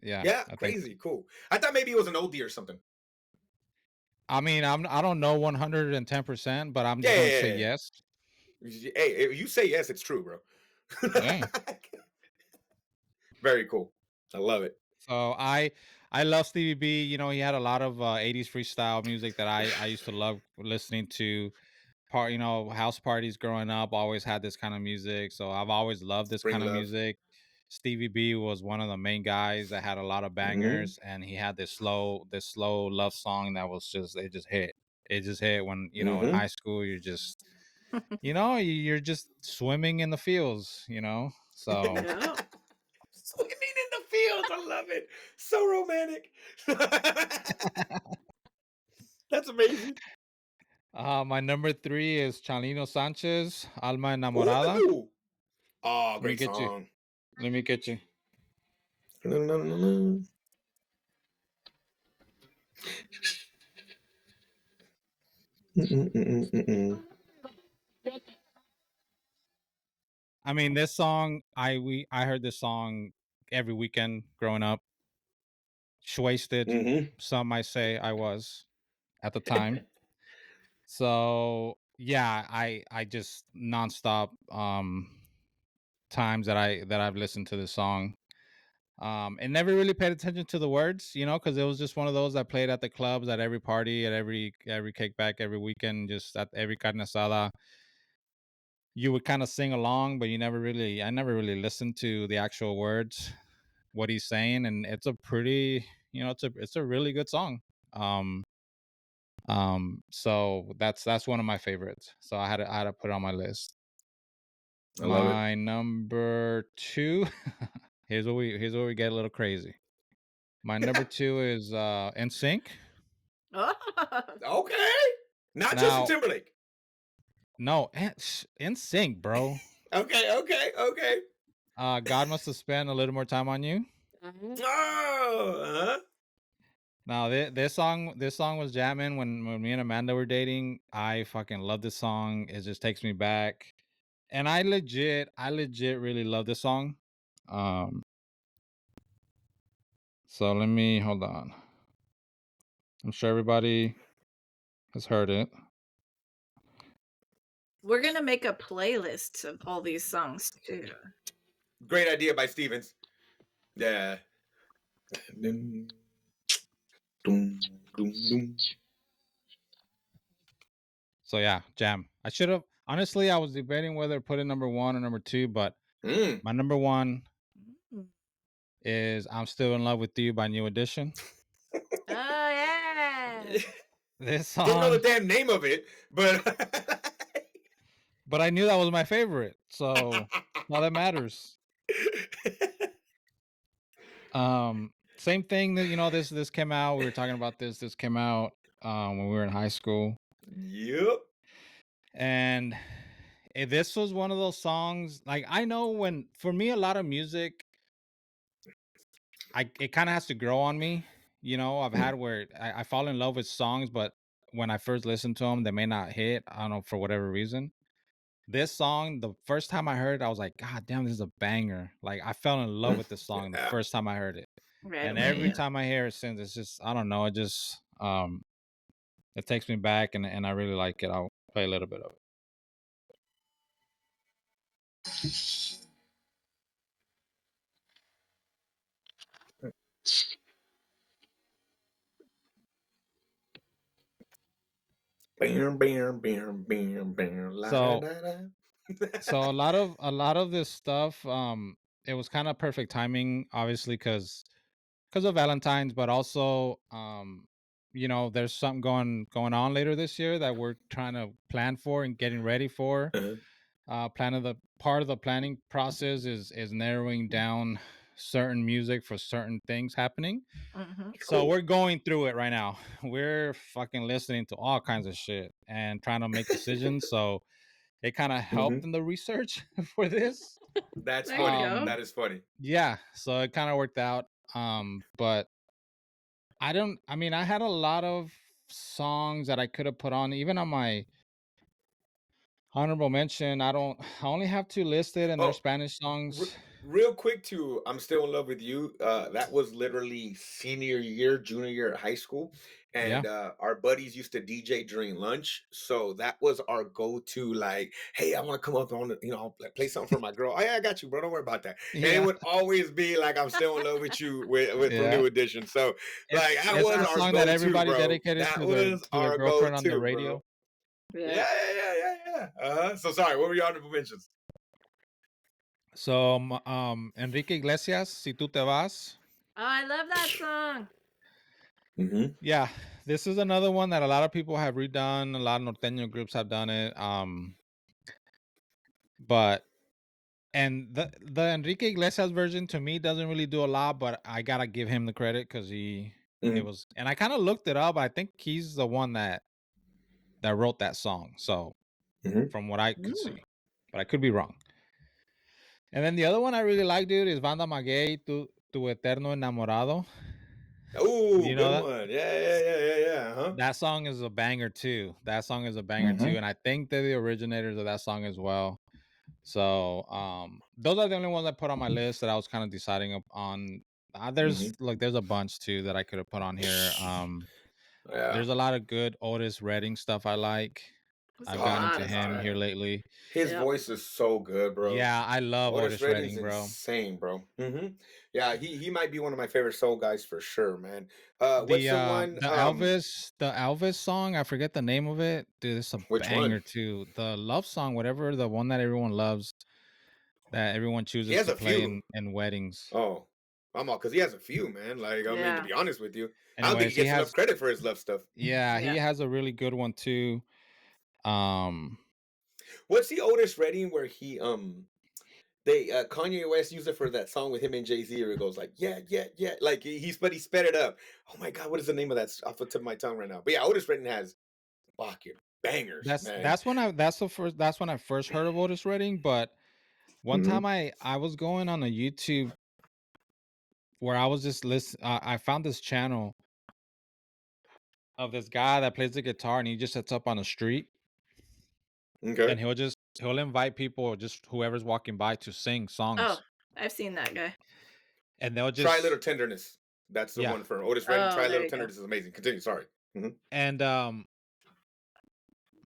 Yeah. Yeah, I think crazy, cool. I thought maybe it was an oldie or something. I mean, I don't know 110%, but I'm Yeah, just going to yeah, say yeah, yes. yeah. Hey, if you say yes, it's true, bro. Hey. Very cool. I love it. So I love Stevie B. You know, he had a lot of 80s freestyle music that I used to love listening to. House parties growing up always had this kind of music. So I've always loved this Spring kind of love. music. Stevie B was one of the main guys that had a lot of Hmm. bangers, and he had this slow love song that was just it just hit. It just hit when, in Hmm. high school you're just you're just swimming in the fields, So yeah. Swimming in the fields. I love it. So romantic. That's amazing. my number 3 is Chalino Sanchez, Alma Enamorada. Ooh. Oh, Let me great get you. song. Let me get you. I mean, this song, I heard this song every weekend growing up. Wasted, Hmm. some might say I was at the time. So yeah, I just nonstop times that I've listened to this song. And never really paid attention to the words, because it was just one of those that played at the clubs, at every party, at every kickback, every weekend, just at every carne asada. You would kind of sing along, but I never really listened to the actual words, what he's saying, and it's a pretty, it's a really good song. Um, so that's one of my favorites. So I had to put it on my list. I love it. My number 2, here's where we get a little crazy. My number 2 is NSYNC. Oh. Okay. Not Justin Now, Timberlake. no, NSYNC, bro. Okay, okay, okay. God must have spent a little more time on you. Oh, Now, this song was jamming when me and Amanda were dating. I fucking love this song. It just takes me back, and I legit really love this song. Um, so let me hold on. I'm sure everybody has heard it. We're gonna make a playlist of all these songs too. great idea by Stevens. Yeah. Dum, dum, dum. So yeah, jam. I should have honestly. I was debating whether to put it number 1 or number 2, but Mm. my number 1 Mm. is "I'm Still in Love with You" by New Edition. Oh yeah. This Didn't know the song, damn name of it, but but I knew that was my favorite, so all that matters. Same thing that this came out. We were talking about this. This came out when we were in high school, yep. and this was one of those songs. Like I know when for me, a lot of music, it kind of has to grow on me. I've had where I fall in love with songs, but when I first listened to them, they may not hit. I don't know for whatever reason. This song, the first time I heard it, I was like, God damn, this is a banger. Like I fell in love with this song the Yeah. first time I heard it. Right And away, every yeah. time I hear it since, it's just I don't know, it takes me back and I really like it. I'll play a little bit of it. Bam, bam, bam, bam, bam, la da So da da. so a lot of this stuff, it was kind of perfect timing, obviously, because of Valentine's, but also there's something going on later this year that we're trying to plan for and getting ready for. Uh-huh. Part of the planning process is narrowing down certain music for certain things happening. Mhm. So Cool. we're going through it right now. We're fucking listening to all kinds of shit and trying to make decisions. So it kind of helped Hmm. in the research for this. That's There you funny. go. Um That is funny. yeah, so it kind of worked out. But I mean, I had a lot of songs that I could have put on even on my honorable mention. I only have two listed and they're Oh, Spanish songs. real quick too, I'm still in love with you. That was literally senior year, junior year at high school, Yeah. and our buddies used to DJ during lunch. So that was our go-to. Like, hey, I want to come up on, I'll play something for my girl. Oh yeah, I got you, bro. Don't worry about that. And it Yeah. would always be like, I'm still in love with you with from Yeah. New Edition. So like that It's was the our song that go-to, everybody bro. dedicated That to was their our girlfriend on the go-to, radio. bro. Yeah. Yeah. Uh-huh. So sorry, what were your honorable mentions? So Enrique Iglesias, Si Tú Te Vas. Oh, I love that song. Mm-hmm. Yeah, this is another one that a lot of people have redone. A lot of norteño groups have done it. But and the Enrique Iglesias version to me doesn't really do a lot, but I gotta give him the credit because it Mm-hmm. was, and I kind of looked it up. I think he's the one that wrote that song. So Mm-hmm. from what I could Mm. see, but I could be wrong. And then the other one I really like, dude, is Banda Maguey, Tu Eterno Enamorado. Oh, You know good that one. Yeah. Huh. that song is a banger too. That song is a banger too, Mm-hmm. and I think they're the originators of that song as well. So those are the only ones I put on my list that I was kind of deciding on. Mm-hmm. There's a bunch too that I could have put on here. Yeah. There's a lot of good Otis Redding stuff I like. There's a I've Oh gotten lot into of him stuff. here man, lately. his Yep. voice is so good, bro. Yeah, I love Otis Otis Redding's Redding, bro. insane, bro. Mm-hmm. Yeah, he might be one of my favorite soul guys for sure, man. The What's the uh one? the Elvis song, I forget the name of it. Dude, it's a Which one? banger too. The love song, whatever, the one that everyone loves, that everyone He chooses has to a play few. in weddings. Oh, I'm all because he has a few, man. Like, I mean, to Yeah. be honest with you, I don't think he Anyways, he gets enough has credit for his love stuff. yeah, he Yeah. has a really good one too. Um What's the Otis Redding where he they Kanye West used it for that song with him and Jay-Z where it goes like yeah like but he sped it up. Oh my god, what is the name of that off the tip of my tongue right now? But yeah, Otis Redding has fucking bangers, man. that's when I first heard of Otis Redding, but one Hmm. time I was going on a YouTube where I was just listen I found this channel of this guy that plays the guitar and he just sits up on the street Okay. and he'll invite people, just whoever's walking by, to sing Oh, songs. I've seen that guy. And they'll Try a just little tenderness. That's the yeah. one for Otis Redding. Oh, Try a there little you go. tenderness is amazing. Continue. Sorry. Hmm. And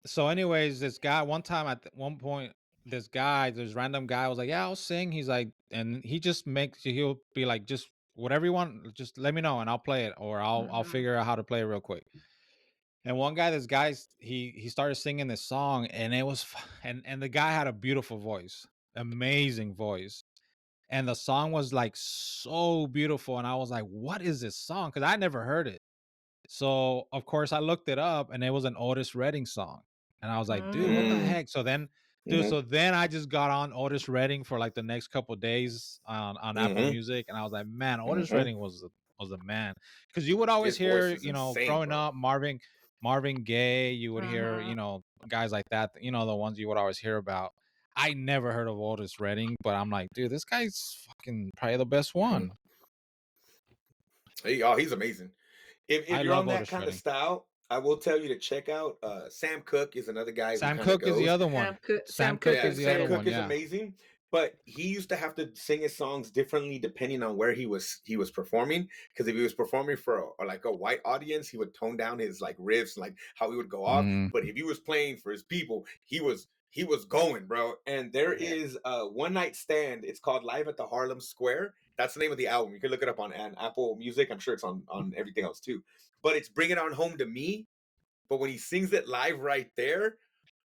so anyways, this guy one time at one point, this random guy was like, "Yeah, I'll sing." He's like, and he'll be like, "Just whatever you want, just let me know and I'll play it, or I'll Mhm. figure out how to play it real quick." And one guy, this guy's he started singing this song, and and the guy had a beautiful voice, amazing voice, and the song was like so beautiful, and I was like, "What is this song?" Because I never heard it. So of course I looked it up and it was an Otis Redding song. And I was like, dude, what the Mm. Mm, heck? So hmm. then I just got on Otis Redding for like the next couple days on Apple Hmm. Music, and I was like, man, Otis Hmm. Redding was a man. Because you would always His voice hear, is insane, growing bro. up, Marvin Gaye, you would hear, Mhm. guys like that, the ones you would always hear about. I never heard of Otis Redding, but I'm like, dude, this guy's fucking probably the best Hmm. one. He's amazing. If I you're love on that Otis kind of Redding. style, I will tell you to check out Sam Cooke is another guy who Sam kind of Cooke is the goes. other one. Sam Sam Cooke Cooke Yeah, is is the Sam other good. Cooke one. is Yeah. amazing, but he used to have to sing his songs differently depending on where he was performing. Because if he was performing for like a white audience, he would tone down his like riffs, like how he would go off. Mm, But if he was playing for his people, he was going, bro. And there Yeah. is a one night stand. It's called Live at the Harlem Square. That's the name of the album. You can look it up on Apple Music. I'm sure it's on everything else too. But it's Bring It On Home to Me. But when he sings it live right there,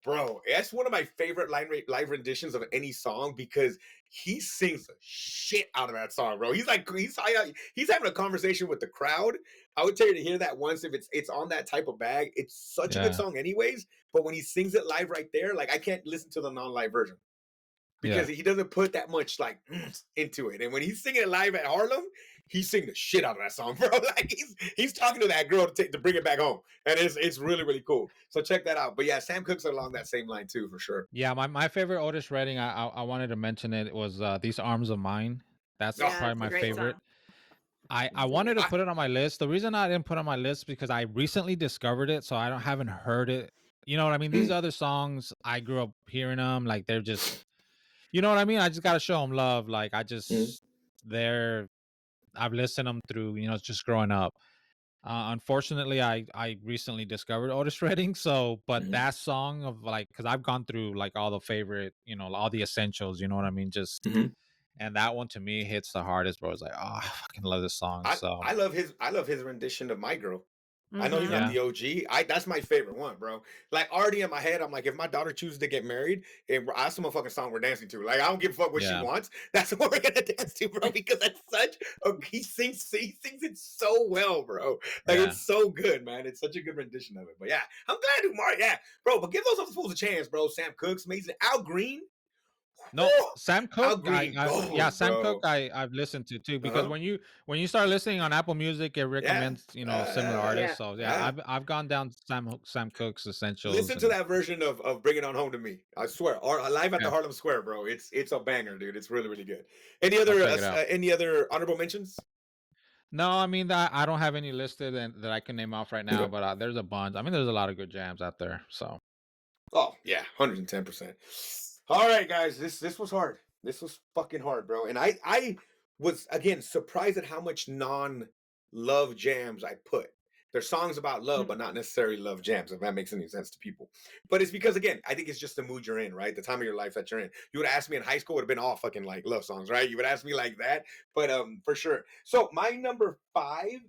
bro, that's one of my favorite live renditions of any song because he sings the shit out of that song, bro. He's having a conversation with the crowd. I would tell you to hear that once if it's on that type of bag. It's such a good yeah. song, anyways. But when he sings it live right there, like I can't listen to the non-live version Yeah. because he doesn't put that much like into it. And when he's singing it live at Harlem, he's singing the shit out of that song, bro. Like he's talking to that girl to bring it back home, and it's really really cool. So check that out. But yeah, Sam Cooke's along that same line too, for sure. Yeah, my favorite Otis Redding, I wanted to mention it was These Arms of Mine. That's Oh, Yeah, probably it's a my great favorite. song. I It's a wanted good to I, put it on my list. The reason I didn't put it on my list because I recently discovered it, so I don't haven't heard it. You know what I mean? These mm, other songs, I grew up hearing them. Like they're just, you know what I mean? I just gotta show them love. Like mm, they're, I've listened them through, just growing up. Unfortunately, I recently discovered Otis Redding. So, but mm, that song of like, because I've gone through like all the favorite, all the essentials. You know what I mean? Just mm. and that one to me hits the hardest, bro. It's like, oh, I fucking love this song. So I love his rendition of My Girl. I know he's Mhm. not yeah, the OG. That's my favorite one, bro. Like already in my head, I'm like, if my daughter chooses to get married, and that's the motherfucking song we're dancing to. Like I don't give a fuck what she yeah, wants. That's what we're gonna dance to, bro. Because that's such he sings it so well, bro. Like yeah. it's so good, man. It's such a good rendition of it. But yeah, I'm glad Umar. Yeah, bro. But give those other fools a chance, bro. Sam Cooke's amazing. Al Green, No, whew, Sam Al Cooke, Green yeah, goes, Sam Cooke, bro. I've listened to too Uh because huh. when you start listening on Apple Music, it Yeah. recommends similar artists. Yeah. So yeah, Yeah. I've gone down Sam Cooke's essentials Listen to and that version of "Bring It On Home to Me." I swear, or live at the okay, Harlem Square, bro. It's a banger, dude. It's really really good. I'll check it out. Any other honorable mentions? No, I mean that I don't have any listed and that I can name off right now, Okay. but there's a bunch. I mean, there's a lot of good jams out there. So Oh yeah, 110%. All right, guys, this was hard. This was fucking hard, bro. And I was again surprised at how much non love jams I put. There's songs about love, but Mhm. not necessarily love jams, if that makes any sense to people. But it's because again, I think it's just the mood you're in, right? The time of your life that you're in. You would ask me in high school, it would have been all fucking like love songs, right? You would ask me like that. But for sure. So my number five,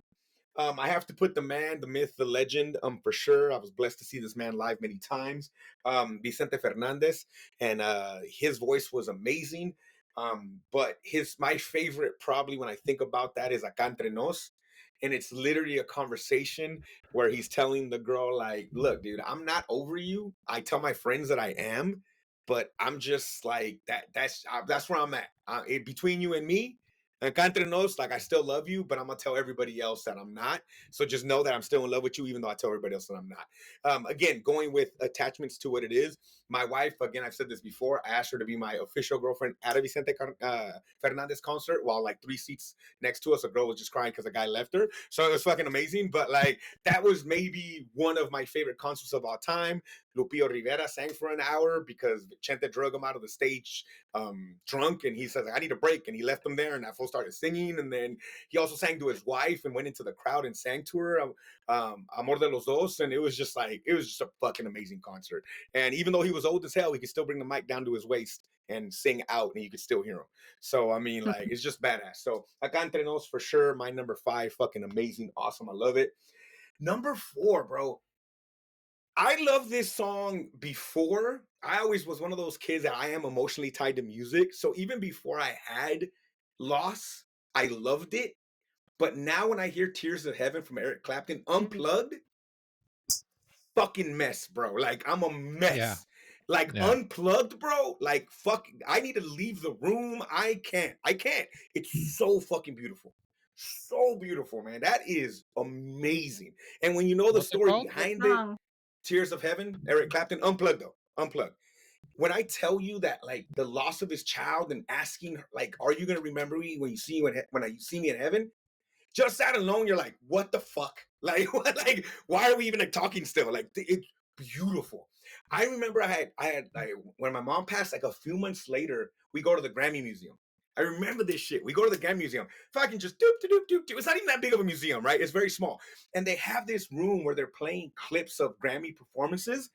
I have to put the man, the myth, the legend, for sure. I was blessed to see this man live many times. Vicente Fernandez, and his voice was amazing. But my favorite, probably when I think about that, is Acá Entre Nos. And it's literally a conversation where he's telling the girl, like, look, dude, I'm not over you. I tell my friends that I am, but I'm just like that. That's where I'm at. Between you and me, and entre nos, like I still love you, but I'm gonna tell everybody else that I'm not. So just know that I'm still in love with you, even though I tell everybody else that I'm not. Again, going with attachments to what it is. My wife, again, I've said this before. I asked her to be my official girlfriend at a Vicente Fernandez concert, while like 3 seats next to us, a girl was just crying because a guy left her. So it was fucking amazing. But like that was maybe one of my favorite concerts of all time. Lupillo Rivera sang for an hour because Chente drug him out of the stage drunk, and he says, I need a break, and he left him there, and that fool started singing. And then he also sang to his wife and went into the crowd and sang to her, Amor de los Dos. And it was just a fucking amazing concert. And even though he was old as hell, he could still bring the mic down to his waist and sing out, and you could still hear him. So I mean, like, it's just badass. So Acá Entre Nos for sure. My number five, fucking amazing, awesome. I love it. Number four, bro. I love this song before. I always was one of those kids that I am emotionally tied to music. So even before I had Loss, I loved it. But now when I hear Tears of Heaven from Eric Clapton Mhm. unplugged, fucking mess, bro. Like I'm a yeah, mess. Like yeah. unplugged, bro. Like fuck, I need to leave the room. I can't. I can't. It's so fucking beautiful. So beautiful, man. That is amazing. And when you know the What's it story called? Good behind it, song. Tears of Heaven, Eric Clapton, unplugged though. Unplugged. When I tell you that, like the loss of his child and asking her, like, "Are you gonna remember me when you see me when you see me in heaven?" Just that alone, you're like, what the fuck? Like, what? Like, why are we even like talking still? Like, it's beautiful. I remember I had like when my mom passed, like a few months later, we go to the Grammy Museum. I remember this shit. We go to the Grammy Museum. Fucking just doop doop doop doop. It's not even that big of a museum, right? It's very small, and they have this room where they're playing clips of Grammy performances.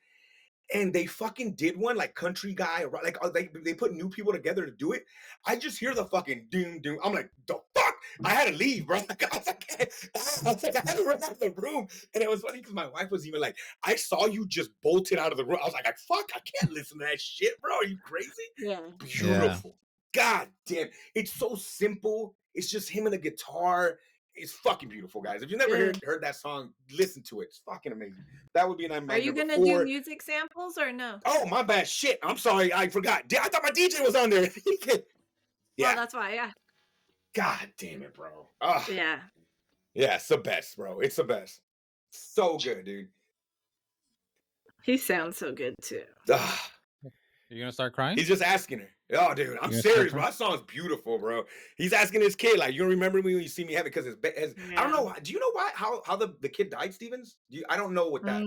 And they fucking did one like country guy, like they put new people together to do it. I just hear the fucking doom doom. I'm like, the fuck! I had to leave, bro. I had to run out of the room. And it was funny because my wife was even like, I saw you just bolted out of the room. I was like, fuck, I can't listen to that shit, bro. Are you crazy? Yeah. Beautiful. God damn. It's so simple. It's just him and a guitar. It's fucking beautiful, guys. If you've never heard that song, listen to it. It's fucking amazing. That would be my Are you number gonna 4. do music samples or no? Oh, my bad. Shit. I'm sorry. I forgot. I thought my DJ was on there. Yeah. Oh, that's why. Yeah. God damn it, bro. Oh, Yeah. yeah, it's the best, bro. It's the best. So good, dude. He sounds so good too. Ah, You gonna start crying? he's just asking her. Oh, dude, I'm You gonna serious, start bro. That song's beautiful, bro. He's asking his kid, like, you don't remember me when you see me heaven? Because I don't know. Do you know why? How the kid died, Stevens? I don't know what that.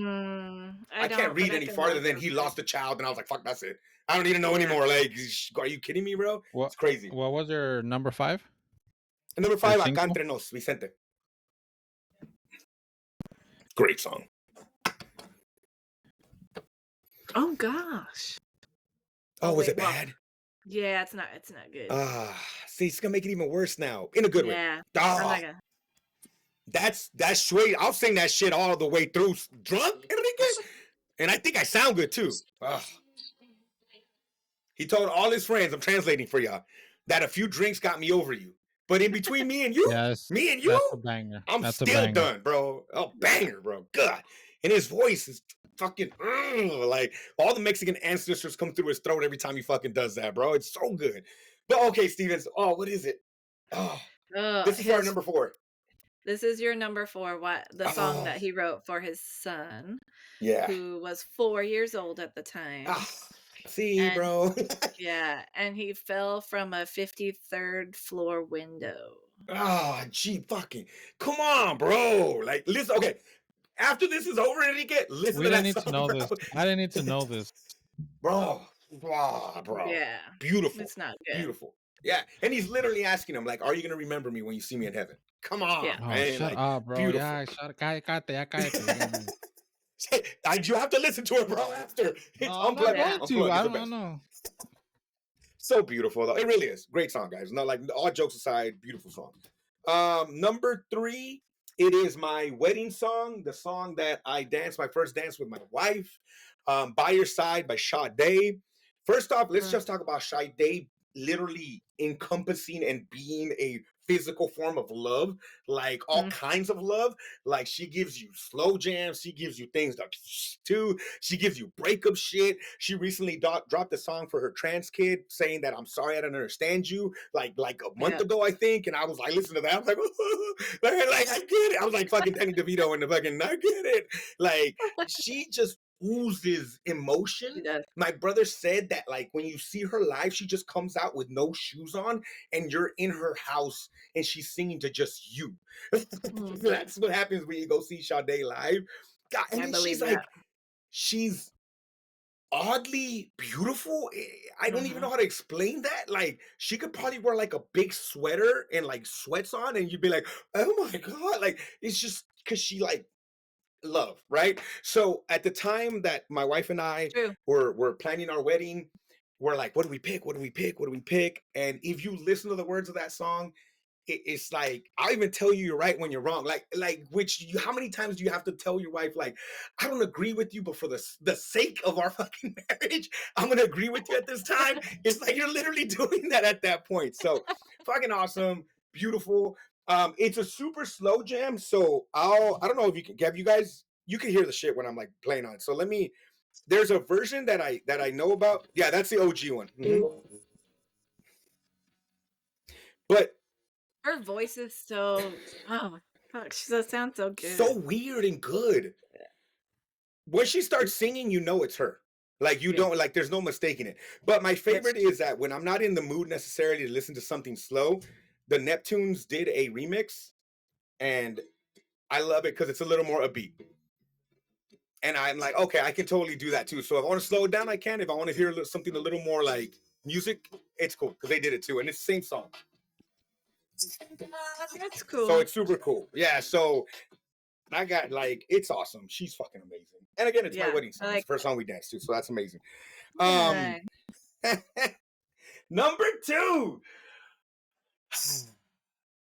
I can't read any farther than he lost a child, and I was like, fuck, that's it. I don't need to know anymore. Like, are you kidding me, bro? What, It's crazy. What was your number 5? And number 5, cinco? Acá Entre Nos, Vicente. Great song. Oh gosh. Oh, was wait, it bad? Yeah, it's not good. See, it's gonna make it even worse now. In a good way. Yeah. Ah, that's straight. I'll sing that shit all the way through drunk, Enrique. And I think I sound good too. He told all his friends, I'm translating for y'all, that a few drinks got me over you. But in between me and you, Yes, me and you, that's a banger. I'm That's a still banger. done, bro. Oh, banger, bro. God. And his voice is fucking like all the Mexican ancestors come through his throat every time he fucking does that, bro. It's so good. But okay, Stevens. Oh, what is it? Oh, this is our number 4. This is your number 4. What the song that he wrote for his son? Yeah. Who was 4 years old at the time. See, bro. Yeah, and he fell from a 53rd floor window. Oh, gee, fucking, come on, bro. Like, listen, okay. After this is over, Enrique, listen to that song, to know bro. this. I didn't need to know this. Bro. Bro. Yeah. Beautiful. It's not good. Beautiful. Yeah. And he's literally asking him, like, are you going to remember me when you see me in heaven? Come on, Yeah. man. Shut like, up, bro. beautiful. Yeah, cállate. You have to listen to it, bro, after. It's unplugged. I don't know. So beautiful, though. It really is. Great song, guys. No, like, all jokes aside, beautiful song. Number 3, it is my wedding song, the song that I danced my first dance with my wife, By Your Side by Sade. First off, let's just talk about Sade literally encompassing and being a physical form of love, like all kinds of love. Like, she gives you slow jams, she gives you things like too, she gives you breakup shit. She recently dropped a song for her trans kid saying that I'm sorry I don't understand you, like a month ago, I think. And I was like, listen to that, I was like, like I get it. I was like fucking Danny DeVito in the fucking, I get it. Like, she just oozes emotion. My brother said that, like, when you see her live, she just comes out with no shoes on and you're in her house and she's singing to just you. That's what happens when you go see Sade live. God, and then she's like, she's oddly beautiful. I don't even know how to explain that. Like, she could probably wear like a big sweater and like sweats on and you'd be like, oh my God. Like, it's just because she like love, right? So at the time that my wife and I were planning our wedding, we're like, what do we pick? What do we pick? What do we pick? And if you listen to the words of that song, it's like, I'll even tell you you're right when you're wrong. Like how many times do you have to tell your wife, like, I don't agree with you, but for the sake of our fucking marriage, I'm gonna agree with you at this time. It's like you're literally doing that at that point. So fucking awesome, beautiful. It's a super slow jam, so I don't know if you can hear the shit when I'm like playing on it. So there's a version that I know about. Yeah, that's the OG one. But her voice is so, oh fuck, she just sounds so good. So weird and good. When she starts singing, you know it's her. Like, you don't, like, there's no mistaking it. But my favorite is that when I'm not in the mood necessarily to listen to something slow, the Neptunes did a remix and I love it because it's a little more upbeat. And I'm like, okay, I can totally do that too. So if I want to slow it down, I can. If I want to hear something a little more like music, it's cool because they did it too, and it's the same song. That's cool. So it's super cool. Yeah. So I got like, it's awesome. She's fucking amazing. And again, it's my wedding song. It's the first song we danced to, so that's amazing. Number 2.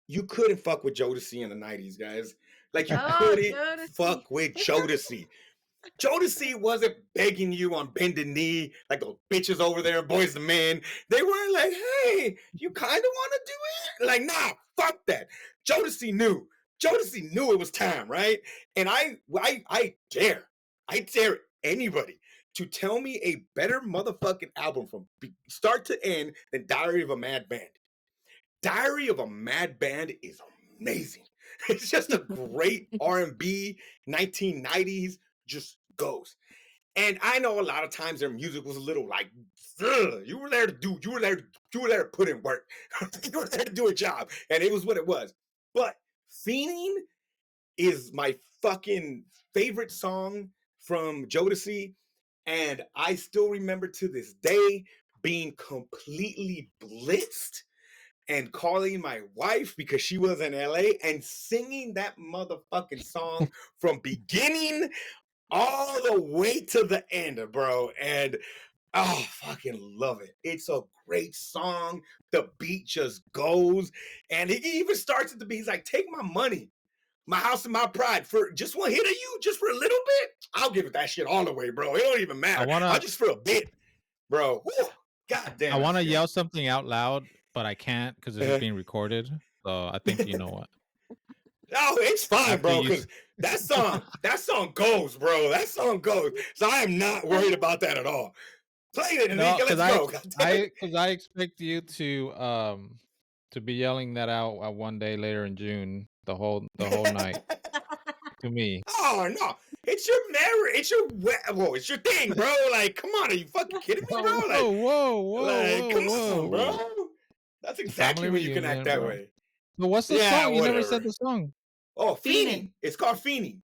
You couldn't fuck with Jodeci in the 90s, guys. Like, you couldn't fuck with Jodeci. Jodeci wasn't begging you on bended knee like those bitches over there, Boys the Men. They weren't like, hey, you kind of want to do it? Like, nah, fuck that. Jodeci knew. Jodeci knew it was time, right? And I dare anybody to tell me a better motherfucking album from start to end than Diary of a Mad Band. Diary of a Mad Band is amazing. It's just a great R&B 1990s, just goes. And I know a lot of times their music was a little like, you were there to put in work. You were there to do a job, and it was what it was. But Fiending is my fucking favorite song from Jodeci, and I still remember to this day being completely blitzed and calling my wife because she was in LA and singing that motherfucking song from beginning all the way to the end, bro. And oh, fucking love it. It's a great song. The beat just goes. And he even starts at the beat. He's like, take my money, my house and my pride for just one hit of you, just for a little bit. I'll give it that shit all the way, bro. It don't even matter. I'll just for a bit, bro. Woo. God damn. I want to yell something out loud, but I can't because it's being recorded. So I think you know what. No, it's fine, bro, because that song goes, bro. That song goes. So I am not worried about that at all. Play it, Enrique. Let's go. Because I expect you to be yelling that out one day later in June, the whole night to me. Oh no, it's your marriage. It's your thing, bro. Like, come on, are you fucking kidding me, bro? Like, whoa, come on, bro. That's exactly when you can act that way. But what's the song? You never said the song. Oh, Fiending. It's called Fiending.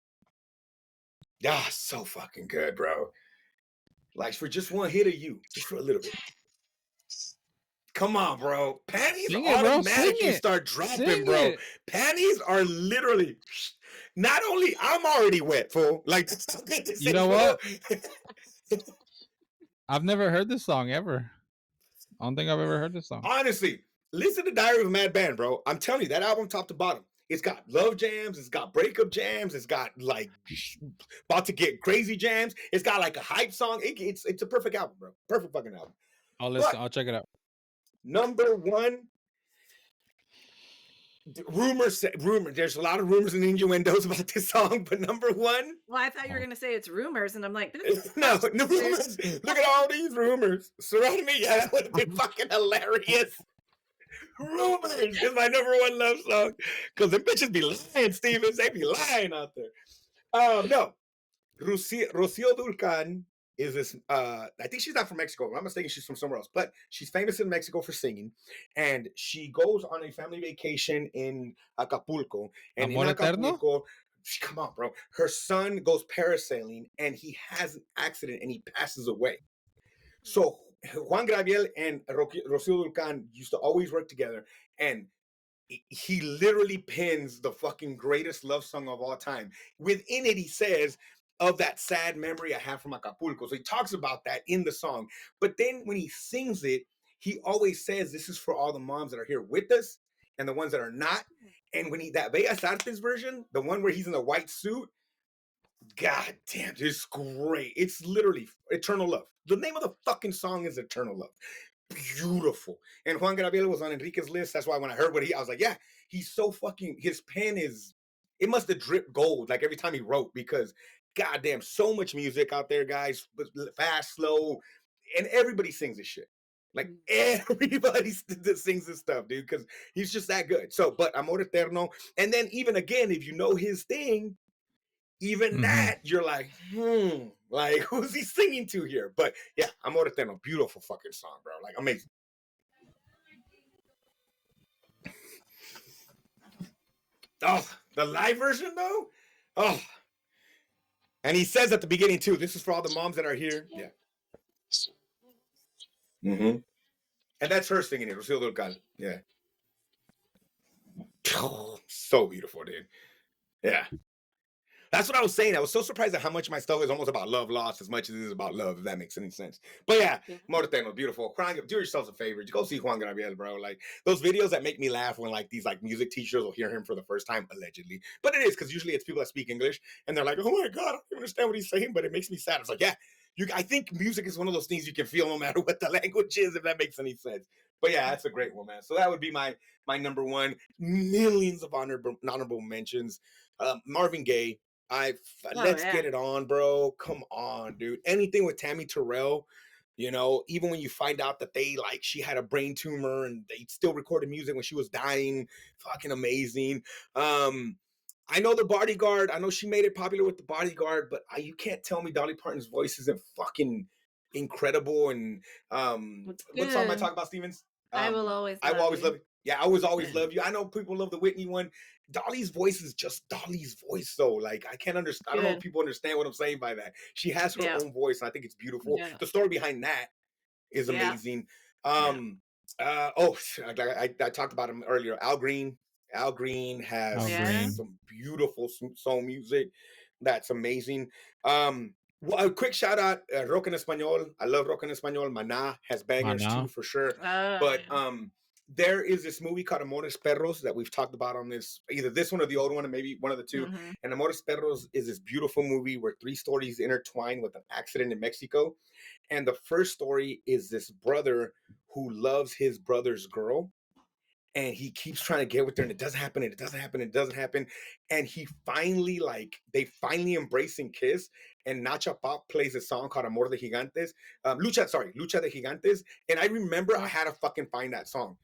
Ah, so fucking good, bro. Like, for just one hit of you, just for a little bit. Come on, bro. Panties automatically start dropping, bro. Panties are literally not only I'm already wet, fool. Like, you know what? I've never heard this song ever. I don't think I've ever heard this song. Honestly, listen to Diary of a Mad Band, bro. I'm telling you, that album top to bottom. It's got love jams. It's got breakup jams. It's got like about to get crazy jams. It's got like a hype song. It's a perfect album, bro. Perfect fucking album. I'll listen. I'll check it out. Number 1, rumors. There's a lot of rumors and innuendos about this song, but number 1. Well, I thought you were gonna say it's rumors, and I'm like, no rumors. Look at all these rumors surrounding me. Yeah, that would have been fucking hilarious. Rumors is my number 1 love song because the bitches be lying, Stevens. They be lying out there. No, Rocio Dulcan is this. I think she's not from Mexico. If I'm not mistaken, she's from somewhere else, but she's famous in Mexico for singing. And she goes on a family vacation in Acapulco. And in Acapulco, come on, bro. Her son goes parasailing and he has an accident and he passes away. So Juan Gabriel and Rocio Dulcan used to always work together, and he literally pins the fucking greatest love song of all time. Within it, he says, of that sad memory I have from Acapulco. So he talks about that in the song. But then when he sings it, he always says, this is for all the moms that are here with us and the ones that are not. And when that Bellas Artes version, the one where he's in the white suit, God damn, it's great. It's literally Eternal Love. The name of the fucking song is Eternal Love. Beautiful. And Juan Gabriel was on Enrique's list. That's why when I heard I was like, yeah, he's so fucking, his pen is, it must have dripped gold like every time he wrote, because goddamn, so much music out there, guys. Fast, slow, and everybody sings this shit. Like everybody sings this stuff, dude, because he's just that good. So, but Amor Eterno, and then even again, if you know his thing, even that, you're like, like, who's he singing to here? But yeah, Amor Eterno, beautiful fucking song, bro. Like, amazing. Oh, The live version though, oh, and he says at the beginning too. This is for all the moms that are here. Yeah. Mm-hmm. And that's her singing it. Rocío Dúrcal. Yeah. So beautiful, dude. Yeah. That's what I was saying. I was so surprised at how much my stuff is almost about love lost as much as it is about love, if that makes any sense. But yeah, Morteno, beautiful. Do yourselves a favor. Go see Juan Gabriel, bro. Like those videos that make me laugh when like these like music teachers will hear him for the first time, allegedly. But it is because usually it's people that speak English and they're like, oh my God, I don't understand what he's saying, but it makes me sad. It's like, yeah, I think music is one of those things you can feel no matter what the language is, if that makes any sense. But yeah, that's a great one, man. So that would be my number one. Millions of honorable mentions. Marvin Gaye. Let's get it on, bro. Come on, dude. Anything with Tammy Terrell, even when you find out that she had a brain tumor and they still recorded music when she was dying, fucking amazing. I know The Bodyguard. I know she made it popular with The Bodyguard, but you can't tell me Dolly Parton's voice isn't fucking incredible. And what song am I talking about, Stevens? I Will Always I Love Will Always You. Love You. Yeah, I Will Always Love You. I know people love the Whitney one. Dolly's voice is just Dolly's voice, though. Like, I can't understand. I don't know if people understand what I'm saying by that. She has her own voice, and I think it's beautiful. Yeah. The story behind that is amazing. I talked about him earlier. Al Green. Al Green has some beautiful soul music that's amazing. Well, a quick shout out, rock en español. I love rock en español. Maná has bangers too, for sure. But there is this movie called Amores Perros that we've talked about on this, either this one or the old one, and maybe one of the two. And Amores Perros is this beautiful movie where three stories intertwine with an accident in Mexico. And the first story is this brother who loves his brother's girl. And he keeps trying to get with her, and it doesn't happen, and it doesn't happen, and it doesn't happen. And he finally, they finally embrace and kiss. And Nacha Pop plays a song called Amor de Gigantes. Lucha de Gigantes. And I remember I had to fucking find that song.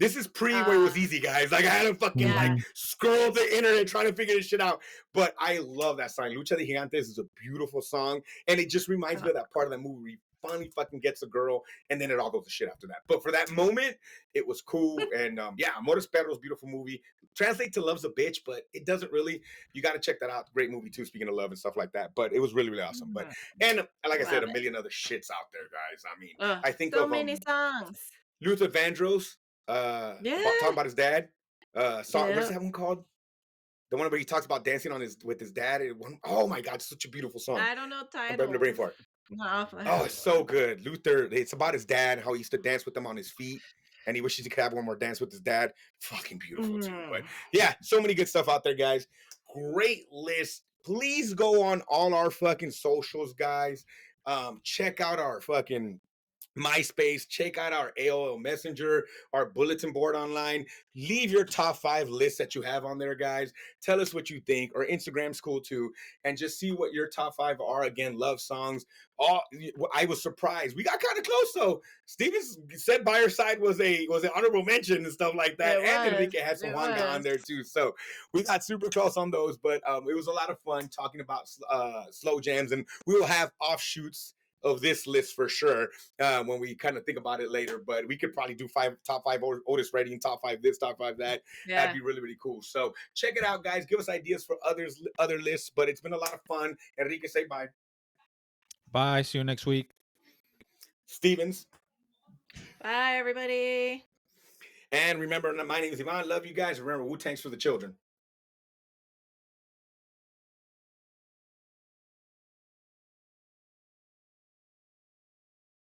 This is where it was easy, guys. Like, I had to fucking scroll the internet trying to figure this shit out. But I love that song. Lucha de Gigantes is a beautiful song. And it just reminds me of that part of that movie where he finally fucking gets a girl, and then it all goes to shit after that. But for that moment, it was cool. And Amores Perros, beautiful movie. Translate to Love's a Bitch, but it doesn't really. You got to check that out. Great movie too, speaking of love and stuff like that. But it was really, really awesome. But and like I said, a million other shits out there, guys. I mean, I think so many songs. Luther Vandross, talking about his dad. What's that one called? The one where he talks about dancing with his dad. Oh my God, it's such a beautiful song. I don't know title. I'm grabbing the brain for it. Oh, it's so good. Luther, it's about his dad, how he used to dance with him on his feet, and he wishes he could have one more dance with his dad. Fucking beautiful too. But yeah, so many good stuff out there, guys. Great list. Please go on all our fucking socials, guys. Check out our fucking MySpace, check out our AOL Messenger, our bulletin board online. Leave your top 5 lists that you have on there, guys. Tell us what you think. Or Instagram's cool too. And just see what your top 5 are. Again, love songs. I was surprised. We got kind of close though. Steven said By Your Side was an honorable mention and stuff like that. And Enrique had some Juanga on there too. So we got super close on those. But it was a lot of fun talking about slow jams. And we will have offshoots of this list for sure when we kind of think about it later. But we could probably do top 5 Otis Redding, top 5 this, top 5 that. That'd be really, really cool. So check it out, guys. Give us ideas for other lists. But it's been a lot of fun. Enrique, say bye. Bye. See you next week. Stevens. Bye, everybody. And remember, my name is Ivan. Love you guys. Remember, Wu-Tang's for the children.